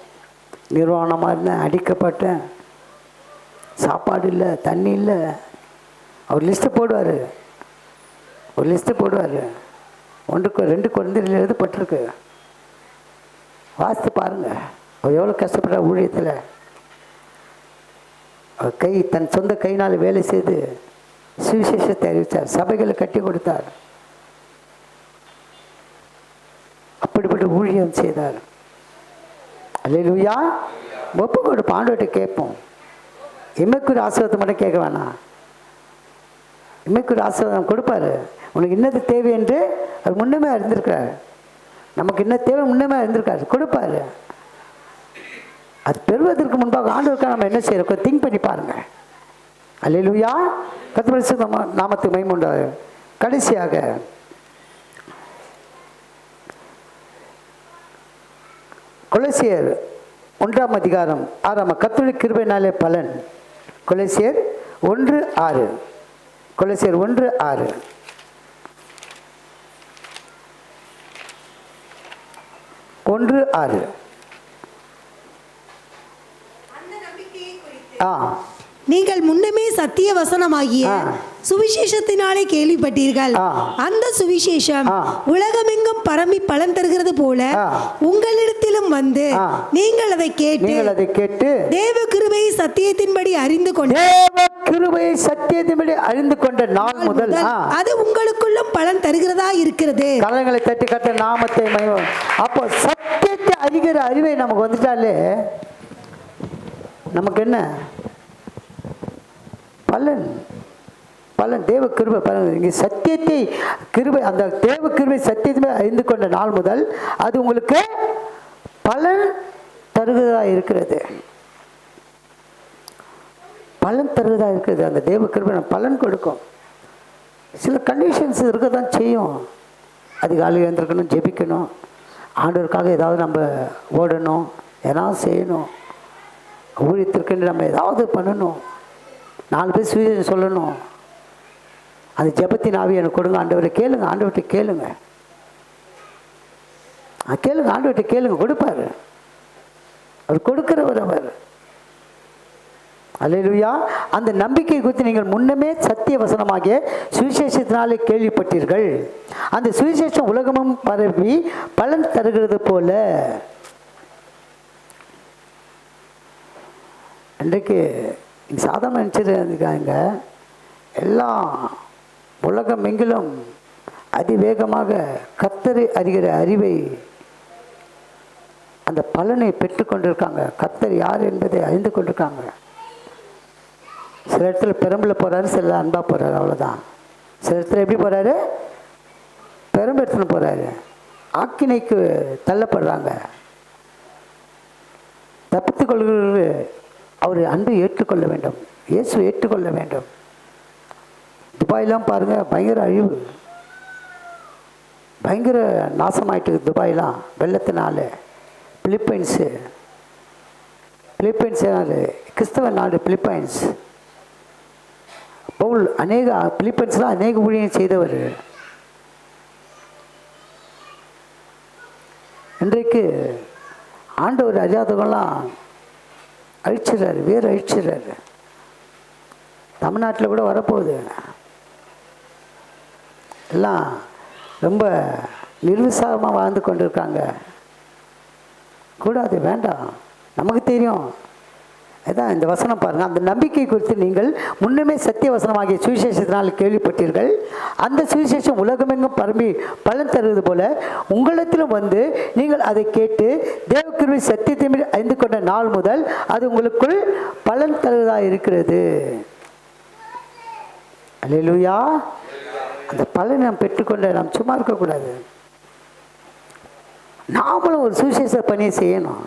நிர்வாணமாக இருந்தேன், அடிக்கப்பட்டேன், சாப்பாடு இல்லை, தண்ணி இல்லை. அவர் லிஸ்ட்டு போடுவார், ஒரு லிஸ்ட்டு போடுவார். 1-2 குழந்தைகள் எழுதப்பட்டிருக்கு, வாசித்து பாருங்கள். அவர் எவ்வளோ கஷ்டப்படுற ஊழியத்தில். அவர் தன் சொந்த கையினால் வேலை செய்து சுவிசேஷத்தை அறிவித்தார், சபைகளை கட்டி கொடுத்தார், அப்படிப்பட்ட ஊழியம் செய்தார். அல்லேலூயா. ஒப்பு கொடுப்போம், ஆண்டவர்கிட்ட கேட்போம். இமைக்குரிய ஆசீர்வாதத்தை மட்டும் கேட்க வேணாம், இமைக்குரிய ஆசீர்வாதம் கொடுப்பாரு. உனக்கு என்னது தேவை என்று அது முன்னமே அறிந்திருக்கிறார். நமக்கு என்ன தேவை முன்னமே அறிந்திருக்காரு, கொடுப்பாரு. அது பெறுவதற்கு முன்பாக ஆண்டவருக்காக நம்ம என்ன செய்யறோம் திங்க் பண்ணி பாருங்க. அல்லேலூயா. கர்த்தருடைய நாமத்துக்கு மகிமை உண்டாக. கடைசியாக கொலோசியர் 1ஆம் அதிகாரம் 6ஆம் கர்த்தருடைய கிருபையினாலே பலன். கொலோசியர் 1:6. கொலோசியர் 1:6. நீங்கள் முன்னமே சத்திய வசனமாகிய சுவிசேஷத்தினாலே கேள்விப்பட்டீர்கள். அந்த சுவிசேஷம் உலகமெங்கும் பரம்பி பலன் தருகிறது போல உங்களிடத்திலும் வந்து நீங்கள் அதை கேட்டு தேவ கிருபையை சத்தியத்தின்படி அறிந்து கொண்ட நாள் முதல் அது உங்களுக்குள்ளும் பலன் தருகிறதா இருக்கிறது. கரங்களை தட்டி கட்ட நாமத்தை மகிமை. அப்போ சத்தியத்தை அறிகிற அறிவை நமக்கு வந்துட்டாலே நமக்கு என்ன பலன்? பலன் தேவ கிருபை பலன். இங்கே சத்தியத்தை கிருபை, அந்த தேவ கிருபை சத்தியத்தை அறிந்து கொண்ட நாள் முதல் அது உங்களுக்கு பலன் தருகிறதா இருக்கிறது. பலன் தருவதாக இருக்குது. அந்த தேவ கிருபை பலன் கொடுக்கும். சில கண்டிஷன்ஸ் இருக்க தான் செய்யும். அதிகாலையில் எழுந்திருக்கணும், ஜெபிக்கணும், ஆண்டவருக்காக ஏதாவது நம்ம ஓடணும், ஏதாவது செய்யணும், ஊழியத்திற்கு நம்ம ஏதாவது பண்ணணும், 4 பேர் சுவிசேஷம் சொல்லணும். அந்த ஜெபத்தின் ஆவி எனக்கு கொடுங்க ஆண்டவரை கேளுங்க. ஆண்டவர்கிட்ட கேளுங்க, கேளுங்க, ஆண்டவர்கிட்ட கேளுங்க, கொடுப்பாரு. அவர் கொடுக்கிறவர் அவர். அல்லேலூயா. அந்த நம்பிக்கை குறித்து நீங்கள் முன்னமே சத்திய வசனமாகிய சுவிசேஷத்தினாலே கேள்விப்பட்டீர்கள். அந்த சுவிசேஷம் உலகமும் பரவி பலன் தருகிறது போல. இன்றைக்கு சாதாரண நினச்சிருக்காங்க, எல்லாம் உலகம் எங்கிலும் அதிவேகமாக கர்த்தரை அறிகிற அறிவை, அந்த பலனை பெற்றுக்கொண்டிருக்காங்க. கர்த்தர் யார் என்பதை அறிந்து கொண்டிருக்காங்க. சில இடத்துல பெரம்பில் போகிறாரு, சில அன்பாக போகிறாரு, அவ்வளோதான். சில இடத்துல எப்படி போகிறாரு? பெரம்பு எடுத்துன்னு போகிறாரு. ஆக்கினைக்கு தள்ளப்படுறாங்க. தப்பித்து கொள்கிறது அவர் அன்பை ஏற்றுக்கொள்ள வேண்டும். இயேசு ஏற்றுக்கொள்ள வேண்டும். துபாயெலாம் பாருங்கள், பயங்கர அழிவு, பயங்கர நாசமாயிட்டு துபாயெலாம் வெள்ளத்தினால. பிலிப்பைன்ஸு கிறிஸ்தவ நாடு பிலிப்பைன்ஸ். பவுல் பிலிப்பைன்ஸ்லாம் அநேக ஊழியம் செய்தவர். இன்றைக்கு ஆண்டவர் அறியாதவங்களாம் அழிச்சிடறாரு, வேறு அழிச்சிடறாரு. தமிழ்நாட்டில் கூட வரப்போகுது. எல்லாம் ரொம்ப நிர்விசாரமாக வாழ்ந்து கொண்டிருக்காங்க. கூடாது, வேண்டாம். நமக்கு தெரியும். அதான் இந்த வசனம் பாருங்கள். அந்த நம்பிக்கை குறித்து நீங்கள் முன்னமே சத்திய வசனமாகிய சுவிசேஷத்தினால் கேள்விப்பட்டீர்கள். அந்த சுவிசேஷம் உலகமெங்கும் பரம்பி பலன் தருவது போல உங்களிடத்திலும் வந்து நீங்கள் அதை கேட்டு தேவக்கிருபை சத்தியத்தை அறிந்து கொண்ட நாள் முதல் அது உங்களுக்குள் பலன் தருவதாக இருக்கிறது. அல்லேலூயா. அந்த பலனை நாம் பெற்றுக்கொண்ட நாம் சும்மா இருக்கக்கூடாது. நாமளும் ஒரு சுவிசேஷ பணியை செய்யணும்.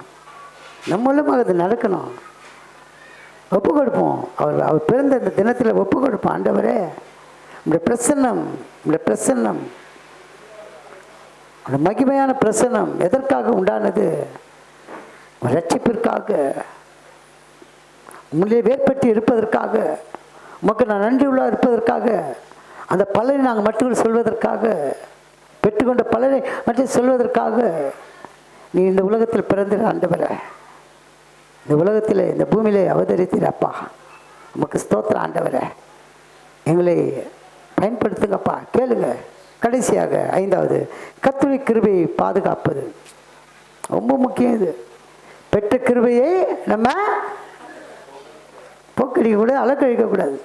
நம்மளும் அது நடக்கணும். ஒப்பு கொடுப்போம். அவர் பிறந்த இந்த தினத்தில் ஒப்பு கொடுப்போம். ஆண்டவரே, இந்த பிரசன்னம் அந்த மகிமையான பிரசன்னம் எதற்காக உண்டானது? ரட்சிப்பிற்காக, உங்களே வேற்பட்டு இருப்பதற்காக, உமக்கு நான் நன்றி உள்ளா இருப்பதற்காக, அந்த பலனை நாங்கள் மட்டும் சொல்வதற்காக, பெற்றுக்கொண்ட பலனை மட்டும் சொல்வதற்காக நீ இந்த உலகத்தில் பிறந்த ஆண்டவரே, இந்த உலகத்தில் இந்த பூமியிலே அவதரித்தீரப்பா. உமக்கு ஸ்தோத்திர ஆண்டவரே. எங்களை பயன்படுத்துங்கப்பா. கேளுங்க. கடைசியாக 5வது, கர்த்தருடைய கிருபையை பாதுகாப்பது ரொம்ப முக்கியம். இது பெற்ற கிருபையை நம்ம போக்கடிக்க கூடாது, அலக்கழிக்கக்கூடாது.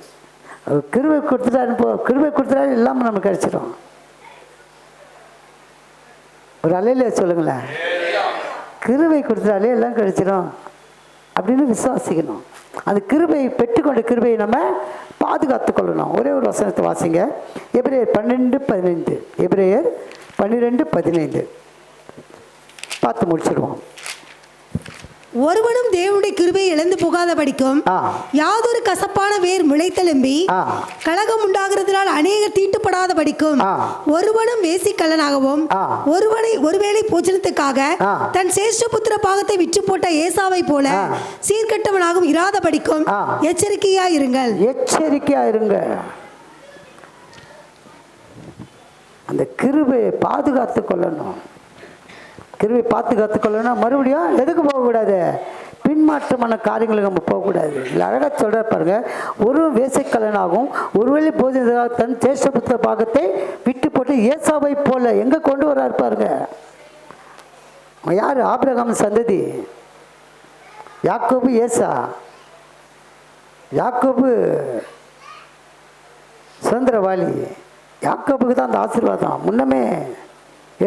கிருபை கொடுத்துட்டாரு இல்லாமல் நமக்கு கிடைச்சிடும். ஒரு அலையில சொல்லுங்களேன், கிருபை கொடுத்துட்டாலே எல்லாம் கிடைச்சிடும் அப்படின்னு விசுவாசிக்கணும். அந்த கிருபையை பெற்றுக்கொண்ட கிருபையை நம்ம பாதுகாத்து கொள்ளணும். ஒரே ஒரு வசனத்தை வாசிங்க. எபிரேயர் 12:15. எபிரேயர் 12:15 பார்த்து முடிச்சிடுவோம். ஒருவனும் தேவனுடைய கிருபையை இழந்து போகாத படிக்கும் யாதொரு கசப்பான வேர் முளைத்தெழும்பி கலகம் உண்டாகிறதுனால் அநேகர் தீட்டுப்படாத படிக்கும் ஒருவனும் வேசிக்கல்லனாகவும் ஒருவேளை போஜனத்துக்காக தன் சேஷ்ட புத்திர பாகத்தை விற்று போட்ட ஏசாவை போல சீர்கெட்டவனாகவும் இராத படிக்கும் எச்சரிக்கையா இருங்கள். அந்த கிருபையை பாதுகாத்து கொள்ளணும். கிருபை பாதுகாத்து கொள்ளணும். மறுபடியும் எதுக்கு போகக்கூடாது? பின்மாற்றமான காரியங்களுக்கு நம்ம போகக்கூடாது. இல்லை அழகாக சொல்கிற பாருங்க, ஒரு வேசைக்கலனாகும் ஒருவேளை போதினதாக தன் சேஷ்டபுத்திர பாகத்தை விட்டு போட்டு ஏசாவை போல எங்கே கொண்டு வராரு பாருங்க. அவன் யார்? ஆபிரகாம் சந்ததி. யாக்கோபு ஏசா. யாக்கோபு சுதந்திரவாளி. யாக்கோபுக்கு தான் அந்த ஆசீர்வாதம் முன்னமே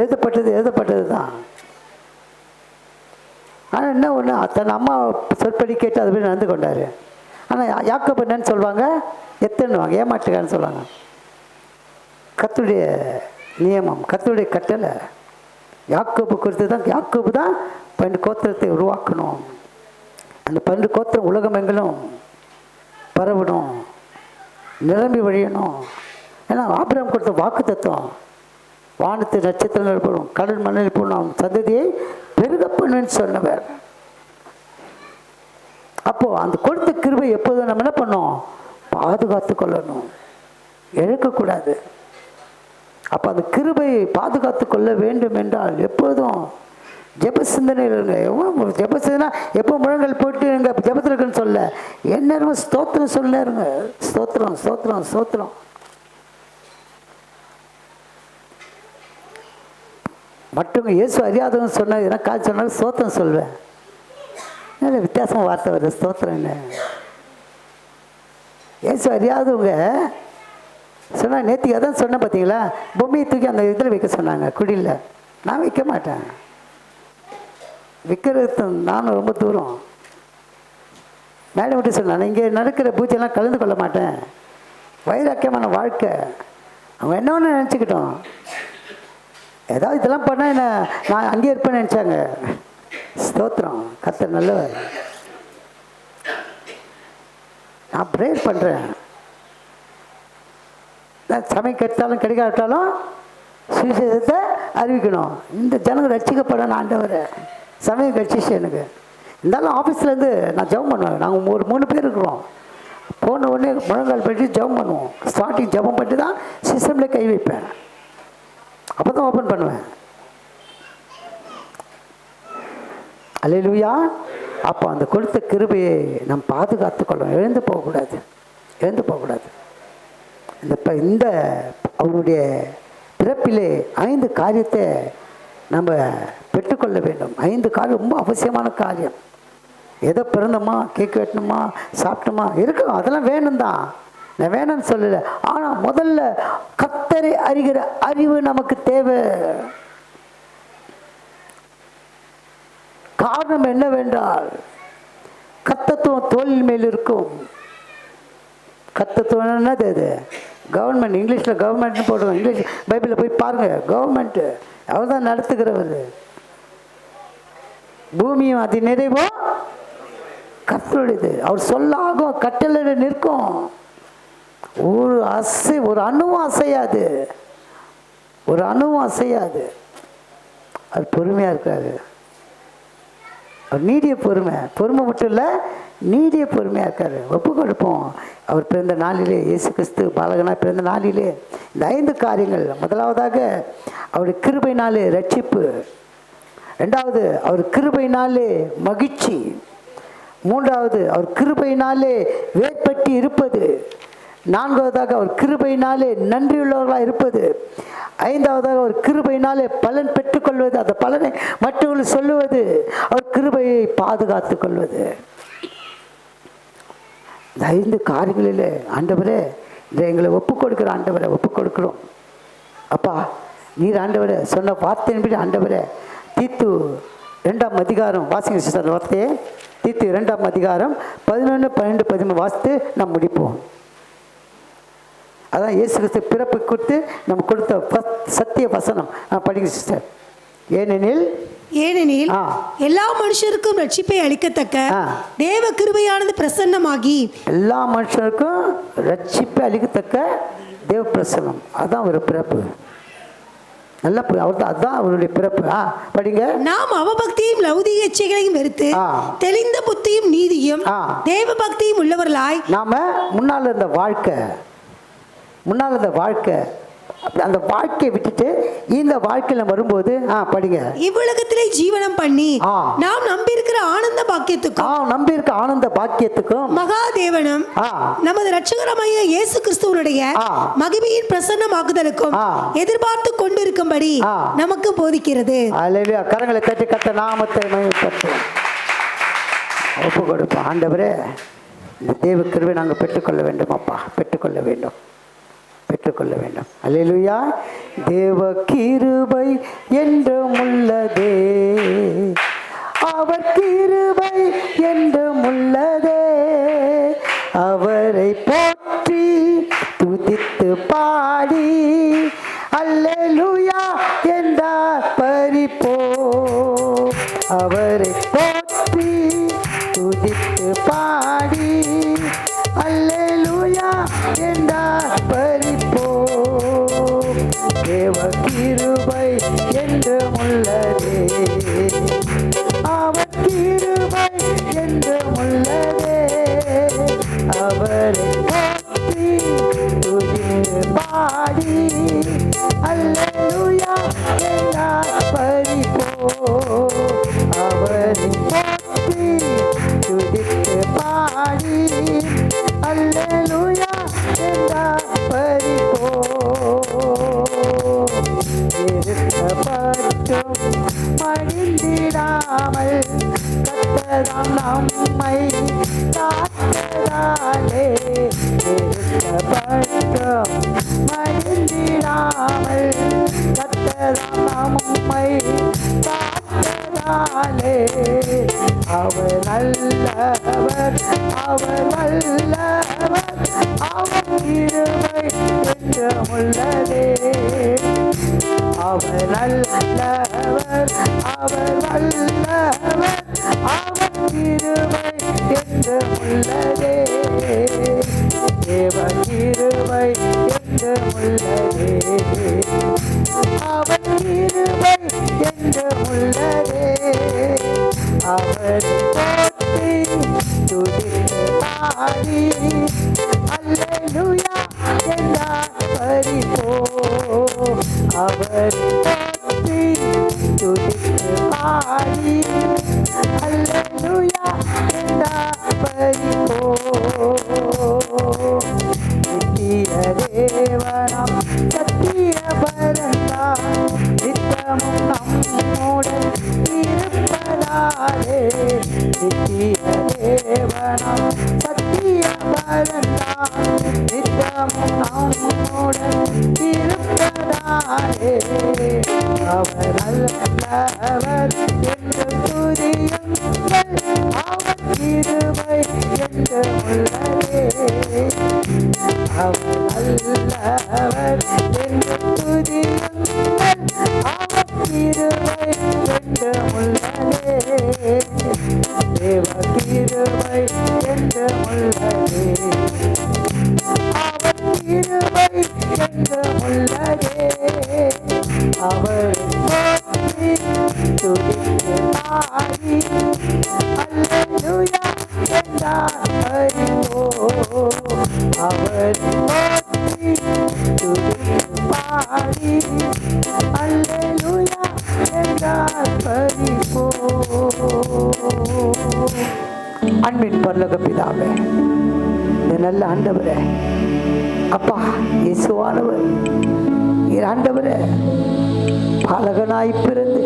எழுதப்பட்டது தான். ஆனால் என்ன ஒன்று, தன் அம்மா சொற்படி கேட்டு அது போய் நடந்து கொண்டார். ஆனால் யாக்கோபு என்னன்னு சொல்லுவாங்க? எத்தனுவாங்க, ஏமாற்றுக்கான்னு சொல்லுவாங்க. கர்த்தருடைய நியமம், கர்த்தருடைய கட்டளை யாக்கோபு குறித்து தான். யாக்கோபு தான் 12 கோத்திரத்தை உருவாக்கணும். அந்த 12 கோத்திரம் உலகம் எங்களும் பரவணும், நிரம்பி வழியணும். ஏன்னா ஆபிரகாம் கொடுத்த வாக்கு தத்துவம், வானத்து நட்சத்திரங்கள் போடும், கடல் மண்ணில் போடும், சந்ததியை பெருக பண்ணுன்னு சொன்னவர். அப்போ அந்த கொடுத்த கிருபை எப்போதும் நம்ம என்ன பண்ணோம்? பாதுகாத்து கொள்ளணும், இழக்கக்கூடாது. அப்போ அந்த கிருபை பாதுகாத்து கொள்ள வேண்டும் என்றால் எப்போதும் ஜெப சிந்தனையில் இருங்க. எவ்வளோ ஜெப சிந்தனை எப்போ முழங்கல் போட்டு எங்கள் ஜெபத்தில் இருக்குன்னு சொல்ல, என்ன ஸ்தோத்திரம் சொல்ல இருங்க. ஸ்தோத்திரம் ஸ்தோத்திரம் ஸ்தோத்திரம். மற்றவங்க இயேசு அறியாதவங்க சொன்னால் எதனா கால் சொன்னாலும் ஸ்தோத்திரம் சொல்வேன். என்ன வித்தியாசமாக வார்த்தை வருது ஸ்தோத்திரம். என்ன இயேசு அறியாதவங்க சொன்னால், நேற்றுக்கு அதான் சொன்னேன் பார்த்தீங்களா, பொம்மையை தூக்கி அந்த இதில் வைக்க சொன்னாங்க, குடியில். நான் வைக்க மாட்டேன், விற்கிறது நானும் ரொம்ப தூரம். மேடம் விட்டு சொன்னான், இங்கே நடக்கிற பூஜையெல்லாம் கலந்து கொள்ள மாட்டேன், வைராக்கியமான வாழ்க்கை. அவங்க என்ன ஒன்று நினச்சிக்கிட்டோம், ஏதாவது இதெல்லாம் பண்ணால் என்ன நான் அங்கேயே இருப்பேன்னு நினச்சாங்க. ஸ்தோத்திரம், கர்த்தர் நல்லவர். நான் ப்ரேயர் பண்ணுறேன். சமயம் கெட்டாலும் கிடைக்காட்டாலும் சுவிசேஷத்தை அறிவிக்கணும். இந்த ஜனங்க ரட்சிக்கப்படணும் ஆண்டவரை. சமயம் கட்சிச்சு எனக்கு. இருந்தாலும் ஆஃபீஸ்லேருந்து நான் ஜெபம் பண்ணுவேன். நாங்கள் ஒரு 3 பேர் இருக்கிறோம். போன உடனே முழங்கால் பற்றி ஜெபம் பண்ணுவோம். ஸ்டார்டிங் ஜெபம் பண்ணிட்டு தான் சிஸ்டமில் கை வைப்பேன். அப்போ தான் ஓப்பன் பண்ணுவேன். அல்லேலூயா. அப்போ அந்த கொடுத்த கிருபையை நம்ம பாதுகாத்து கொள்ளணும். எழுந்து போகக்கூடாது, எழுந்து போகக்கூடாது. இந்த அவருடைய பிறப்பிலே 5 காரியத்தை நம்ம பெற்றுக்கொள்ள வேண்டும். 5 காரியம் ரொம்ப அவசியமான காரியம். ஏதோ பிறந்தோமா, கேக் வெட்டணுமா, சாப்பிட்டோமா இருக்கும், அதெல்லாம் வேணும் தான், நான் வேணும்னு சொல்லலை. ஆனால் முதல்ல கர்த்தரை அறிகிற அறிவு நமக்கு தேவை. காரணம் என்னவென்றால் கர்த்தத்துவம் தோளின் மேல் இருக்கும். கர்த்தத்துவம் என்னது? அது கவர்மெண்ட். இங்கிலீஷில் கவர்மெண்ட்னு போடுவோம். இங்கிலீஷ் பைபிளில் போய் பாருங்கள். கவர்மெண்ட்டு அவர் தான் நடத்துகிறவர். பூமியும் அது நிறைவோ கர்த்தருடையது. அவர் சொல்லாகும், கட்டளை நிற்கும். ஒரு அணுவும் அசையாது, ஒரு அணுவும் அசையாது. அது பொறுமையாக இருக்காது. அவர் நீடிய பொறுமை மட்டும் இல்லை, நீடிய பொறுமையாக இருக்காரு. ஒப்பு கொடுப்போம். அவர் பிறந்த நாளிலே, இயேசு கிறிஸ்து பாலகனாக பிறந்த நாளிலே இந்த 5 காரியங்கள். முதலாவதாக அவருடைய கிருபையினாலே ரட்சிப்பு. 2வது அவர் கிருபையினாலே மகிழ்ச்சி. 3வது அவர் கிருபையினாலே வேர்பற்றி இருப்பது. 4வதாக அவர் கிருபையினாலே நன்றியுள்ளவர்களாக இருப்பது. 5வதாக அவர் கிருபையினாலே பலன் பெற்றுக்கொள்வது, அந்த பலனை மற்றவர்கள் சொல்லுவது, அவர் கிருபையை பாதுகாத்து கொள்வது. இந்த 5 காரியங்களில் ஆண்டவரே இந்த எங்களை ஒப்புக் கொடுக்குற ஆண்டவரை ஒப்புக் கொடுக்குறோம். அப்பா நீர் ஆண்டவரை சொன்ன வார்த்தையின்படி ஆண்டவரை தீத்து 2ஆம் அதிகாரம் வாசிங்க சிஸ்டர் வார்த்தையை. தீத்து 2ஆம் அதிகாரம் 11, 12, 13 வாசித்து நாம் முடிப்போம். அதான் இயேசு கிறிஸ்து பிறப்பு கொடுத்து நம்ம கொடுத்த சத்திய வசனம். படிங்க சிஸ்டர். ஏனெனில் எல்லா மனுஷருக்கும் ரட்சிப்பை அளிக்கத்தக்க தேவ கிருபையானது பிரசன்னமாகி, எல்லா மனுஷருக்கும் ரட்சிப்பை அளிக்கத்தக்க தேவ பிரசன்னம். அதுதான் ஒரு பிறப்பு. நல்ல அவர் தான், அதுதான் அவருடைய பிறப்பு. படிங்க. நாம் அவபக்தியும் லௌகிக இச்சைகளையும் வெறுத்து தெளிந்த புத்தியும் நீதியும் தேவ பக்தியும் உள்ளவர்களாய் நாம முன்னால் இருந்த வாழ்க்கை, அந்த வாழ்க்கையை விட்டுட்டு முடிச்சிட்டு இந்த வாழ்க்கையில வரும்போது படிங்க. இவ்வுலகத்திலே ஜீவனம் பண்ணி நாம் நம்பியிருக்கிற ஆனந்த பாக்கியத்துக்கும் மகாதேவனும் நமது இரட்சகராகிய இயேசு கிறிஸ்துவனுடைய மகிமையின் பிரசன்னமாக்குதலுக்கும் எதிர்பார்த்து கொண்டிருக்கும்படி நமக்கு போதிக்கிறது. அல்லேலூயா. கரங்களை தட்டி கர்த்தர் நாமத்தை மகிமைப்படுத்துவோம். ஒப்பு கொடுப்போம். ஆண்டவரே, இந்த தேவ கிருபை நாங்கள் பெற்றுக்கொள்ள வேண்டும் அப்பா, பெற்றுக்கொள்ள வேண்டும். அல்லேலூயா. தேவ கிருபை என்றும் உள்ளதே, அவர் கிருபை என்றும் உள்ளதே, அவரை போற்றி துதித்து பாடி அல்லேலூயா என்றார் பரிபோ. அவரை போற்றி துதித்து பாடி அல்லேலூயா என்றார் பரிபோ. தேவ கிருபை என்றும் உள்ளதே, அவர் கிருபை என்றும் உள்ளதே, அவரை போற்றி துதித்து பாடி அல்லேலூயா என்றார் பரிபோ. அவரை போற்றி துதித்து பாடி அல்லேலூயா என்றார் பரிபோ. இருக்கப்பட்டும் மடிந்திடாமல் கர்த்தர் நம்மை காத்ததாலே, இருக்கப்பட்டும் மடிந்திடாமல் கர்த்தர் நம்மை காத்ததாலே, அவர் நல்லவர், அவர் நல்லவர், அவர் கிருபை என்றும் உள்ளதே, அவர் நல்லவர், அவர் நல்லவர், அவர் கிருபை என்றும் உள்ளதே, தேவ கிருபை என்றும் உள்ளதே, அவர் கிருபை என்றும் உள்ளதே, அவர் போற்றி துதித்து பாடி அல்லேலூயா என்றார் பரிபோ. அவர் போற்றி துதித்து பாடி அல்லேலூயா என்றார் பரிபோ. நித்திய தேவனாம் சத்திய பரந்தார் நித்தமும் நம்முடன் இருப்பதாலே, நித்திய தேவனாம் சத்திய பரந்தார் நித்தமும் நம்முடன் இருப்பதாலே, அவர் நல்லவர் என்று துதியுங்கள், அவர் கிருபை என்றும் உள்ளதே, அவர் நல்லவர் என்று துதியுங்கள், அவர் கிருபை என்றும் உள்ளதே, தேவ கிருபை என்றும் உள்ளதே, அவர் கிருபை என்றும் உள்ளதே, அவர் போற்றி துதித்து பாடி அல்லேலூயா என்றார் பரிபோ. அவர் போற்றி துதித்து பாடி அல்லேலூயா என்றார் பரிபோ. அன்பின் பரலோக பிதாவே, இந்த நல்ல ஆண்டவரே, அப்பா இயேசுவானவர், ஆண்டவரே, பாலகனாய் பிறந்து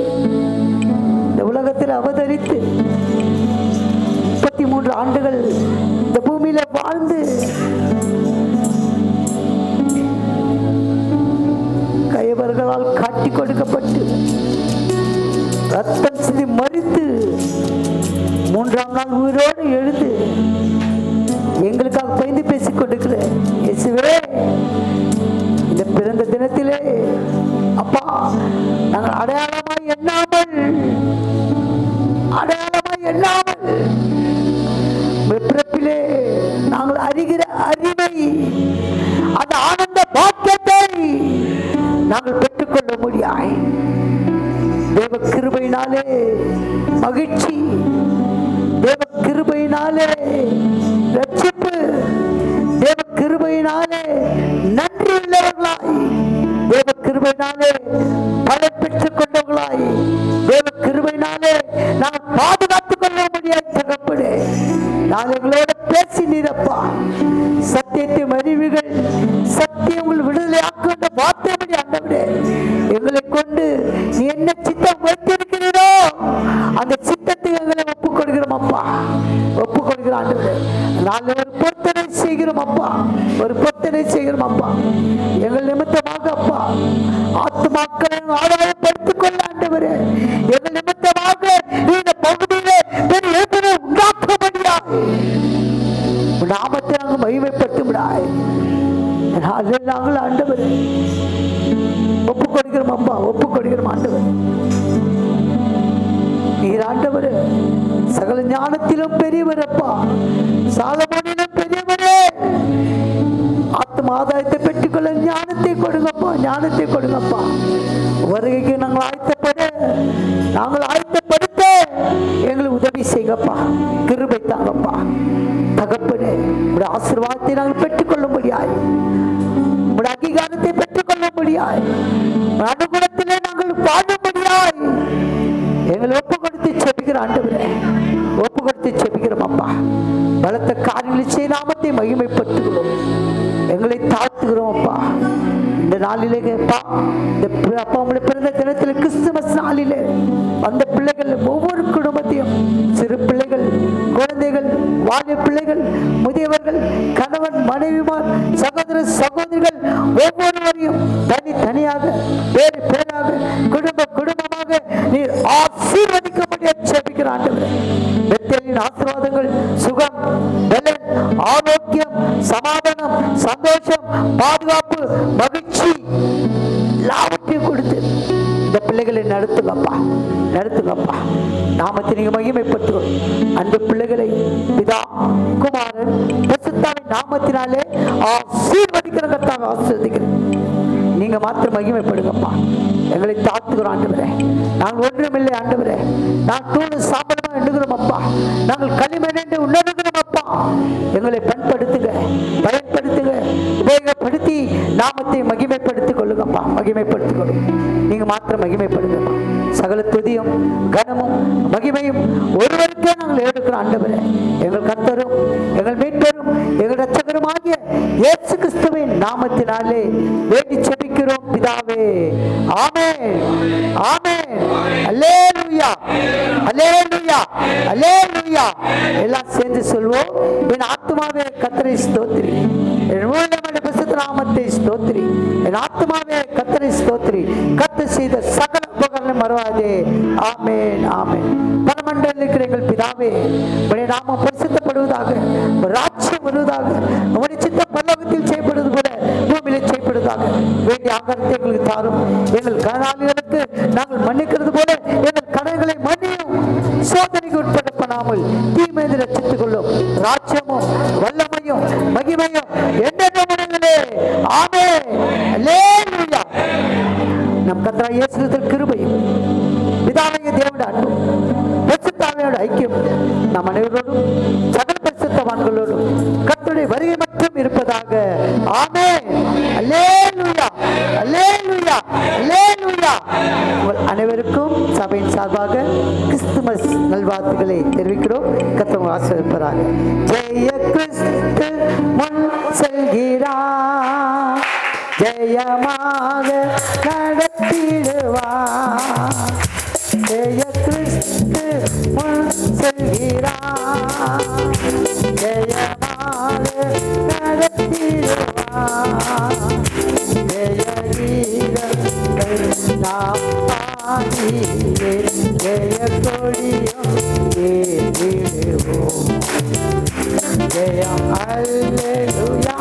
இந்த உலகத்தில் அவதரித்து 33 ஆண்டுகள் இந்த பூமியில வாழ்ந்து கைவர்களால் காட்டி கொடுக்கப்பட்டு ரத்தம் சிந்தி மரித்து 3ஆம் நாள் உயிரோடு எழுந்து எங்களுக்காக பயந்து பேசிக் கொண்டிருக்கிற இயேசுவே, இந்த பிறந்த தினத்திலே அப்பா நாங்கள் அடையாளமாய் எண்ணாமல் பிறப்பிலே நாங்கள் அறிகிற அறிவை, அந்த ஆனந்த பாக்கியத்தை நாங்கள் பெற்றுக்கொள்ள முடியாய். தேவ கிருபையினாலே மகிழ்ச்சி, தேவ கிருபையினாலே ரட்சிப்பு, தேவ கிருபையினாலே நன்றி உள்ளவர்களாய், தேவ கிருபையினாலே பிதாவே பலன் பெற்றுக் கொண்டவர்களாய் தேவ கிருபையினாலே நாங்கள் பாதுகாத்துக் கொள்ள முடியாது தகப்பனே. நான் எங்களோட பேசினீரப்பா. சத்தியத்தை அறிவுகள் சத்தியங்கள் விடுதலை ஆக்க வார்த்தைப்படி ஆண்டவரே எங்களை கொண்டு நீ என்ன சித்தம் வைத்திருக்கிறீரோ அந்த சித்தத்தை எங்களை ஒப்புக் கொடுக்கிறோம் அப்பா. ஒப்புக் கொடுக்கிற ஆண்டவரே நாங்கள் ஒரு பொருத்தனை செய்கிறோம் அப்பா. ஒரு பொருத்தனை செய்கிறோம் அப்பா. எங்கள் நிமித்தமாக அப்பா ஆத்துமாக்களை ஆதரவுப்படுத்திக் கொள்ள ஆண்டவரே. எங்கள் நிமித்தமாக இந்த பகுதியிலே உண்டாக்கப்படியா நாமத்தை நாங்கள் மகிமைப்படுத்தும் நாங்கள் ஆண்டவர் ஒப்புக் கொடுக்கிறோம் அப்பா. ஒப்புக் கொடுக்கிறோம் ஆண்டவர். நீர் ஆண்டவர் சகல ஞானத்திலும் பெரியவர் அப்பா. சாலமோனிலும் பெரியவரே. ஆத்ம ஆதாயத்தை பெற்றுக்கொள்ள ஞானத்தை கொடுங்கப்பா. ஞானத்தை கொடுங்கப்பா. வருகைக்கு நாங்கள் ஆயத்தப்படுத்த எங்களுக்கு உதவி செய்யப்பா. கிருபை தாங்கப்பா தகப்பனே. உடைய ஆசீர்வாதத்தை நாங்கள் பெற்றுக்கொள்ள முடியாது. உடைய அங்கீகாரத்தை பெற்றுக்கொள்ள முடியாது. அனுகூலத்திலே நாங்கள் வாழ முடியாது. எங்களை ஒப்பு கொடுத்து செபிக்கிற ஆண்டவரே ஒப்பு கொடுத்து செபிக்கிறோம் அப்பா. பலத்த காரியங்களை செய்ய நாமத்தை மகிமைப்படுத்துகிறோம். எங்களை தாழ்த்துகிறோம் அப்பா. இந்த நாளிலே அப்பா அப்பா உங்களுடைய பிறந்த தினத்தில் கிறிஸ்துமஸ் நாளிலே அந்த பிள்ளைகள் ஒவ்வொரு குடும்பத்தையும் சிறு பிள்ளைகள் குழந்தைகள் வாலிப பிள்ளைகள் முதியவர்கள் கணவன் மனைவிமார் சகோதர சகோதரிகள் ஒவ்வொருவரையும் தனித்தனியாக பேரு பேராக குடும்பமாக நீர் ஆசீர்வதிக்கப்படிய செபிக்கிற ஆண்டவரே. பெத்தேலின் ஆசீர்வாதங்கள் சுகம் பலன் ஆரோக்கியம் சமாதானம் சந்தோஷம் பாதுகாப்பு மகிழ்ச்சி எல்லாவற்றையும் கொடுத்து இந்த பிள்ளைகளை நடத்துங்கப்பா. நாமத்தை நீங்க மகிமைப்பட்டுவோம். அந்த பிள்ளைகளை பிதா குமாரன் பரிசுத்தாவின் நாமத்தினாலே ஆசீர்வதிக்கிற கர்த்தாவே ஆசீர்வதிக்கிறேன். நீங்க மாத்திரம் மகிமைப்படுங்கப்பா. எங்களை தாழ்த்துகிறோம் ஆண்டவரே. நாங்கள் ஒன்றுமில்லை ஆண்டவரே. நான் தூணு சாம்பலமா எண்ணுகிறோம் அப்பா. நாங்கள் களிமண் என்று உணர்கிறோம் அப்பா. எங்களை பயன்படுத்துங்க உபயோகப்படுத்தி நாமத்தை மகிமைப்படுத்திக் கொள்ளுங்கப்பா. மகிமைப்படுத்திக் கொள்ளுங்க. நீங்க மாத்திரம் மகிமைப்படுங்கப்பா. சகல துதியும் கனமும் மகிமையும் ஒருவருக்கே நாங்கள் எடுக்கிறோம் ஆண்டவரே. எங்கள் கர்த்தரும் எங்கள் மீட்பரும் எங்கள் இரட்சகரும் ஆகிய இயேசு கிறிஸ்துவின் நாமத்தினாலே வேண்டி செபிக்கிறோம் பிதாவே. ஆமென் ஆமென். அல்லேலூயா அல்லேலூயா அல்லேலூயா. எல்லாம் சேர்ந்து சொல்வோம். என் ஆத்துமாவே கர்த்தரை ஸ்தோத்திரி. என் உள்ளமே பரிசுத்த நாமத்தை ஸ்தோத்திரி. என் ஆத்துமாவே கர்த்தரை ஸ்தோத்திரி. கர்த்தர் செய்த சகல உபகாரங்களை மறவாதே. ஆமென் ஆமென். பரமண்டலில் இருக்கிற எங்கள் பிதாவே உம்முடைய நாமம் பரிசுத்தப்படுவதாக. ராஜ்யம் வருவதாக. உம்முடைய சித்தம் பரலோகத்தில் செய்யப்படுவது போல பூமியிலே செய்யப்படுவதாக. வேண்டிய ஆகாரத்தை எங்களுக்கு தாரும். எங்கள் கடனாளிகளுக்கு நாங்கள் மன்னிக்கிறது போல எங்கள் கடன்களை மன்னியும். சோதனைக்கு உட்பட பண்ணாமல் தீமையை ரட்சித்துக் கொள்ளும். ராஜ்யமும் வல்லமையும் மகிமையும் என்னென்ன முறைகளே. ஆமென் அல்லேலூயா. நம் கர்த்தராகிய இயேசு கிறிஸ்துவின் கிருபையும் பிதாவாகிய தேவனுடைய அன்பும் பரிசுத்தாவியோட ஐக்கியம் நம் அனைவரோடும் சகல பரிசுத்தவான்களோடும் கர்த்தருடைய வருகை மட்டும் இருப்பதாக. ஆமென் அல்லேலூயா அல்லேலூயா அல்லேலூயா. உங்கள் அனைவருக்கும் சபையின் சார்பாக கிறிஸ்துமஸ் நல்வாழ்த்துக்களை தெரிவிக்கிறோம். கர்த்தர் ஆசீர்வதிப்பாராக. ஜெய கிறிஸ்து முன் செல்கிறார். ஜெயமாக நடத்திடுவார். ஜெய கிறிஸ்து முன் செல்கிறார். ஜெயமாக நடத்திடுவார். ஜெய கீதங்கள் நாம் பாடியே ஜெய கொடியும் ஏறிடுவோம். ஜெயம் அல்லேலூயா.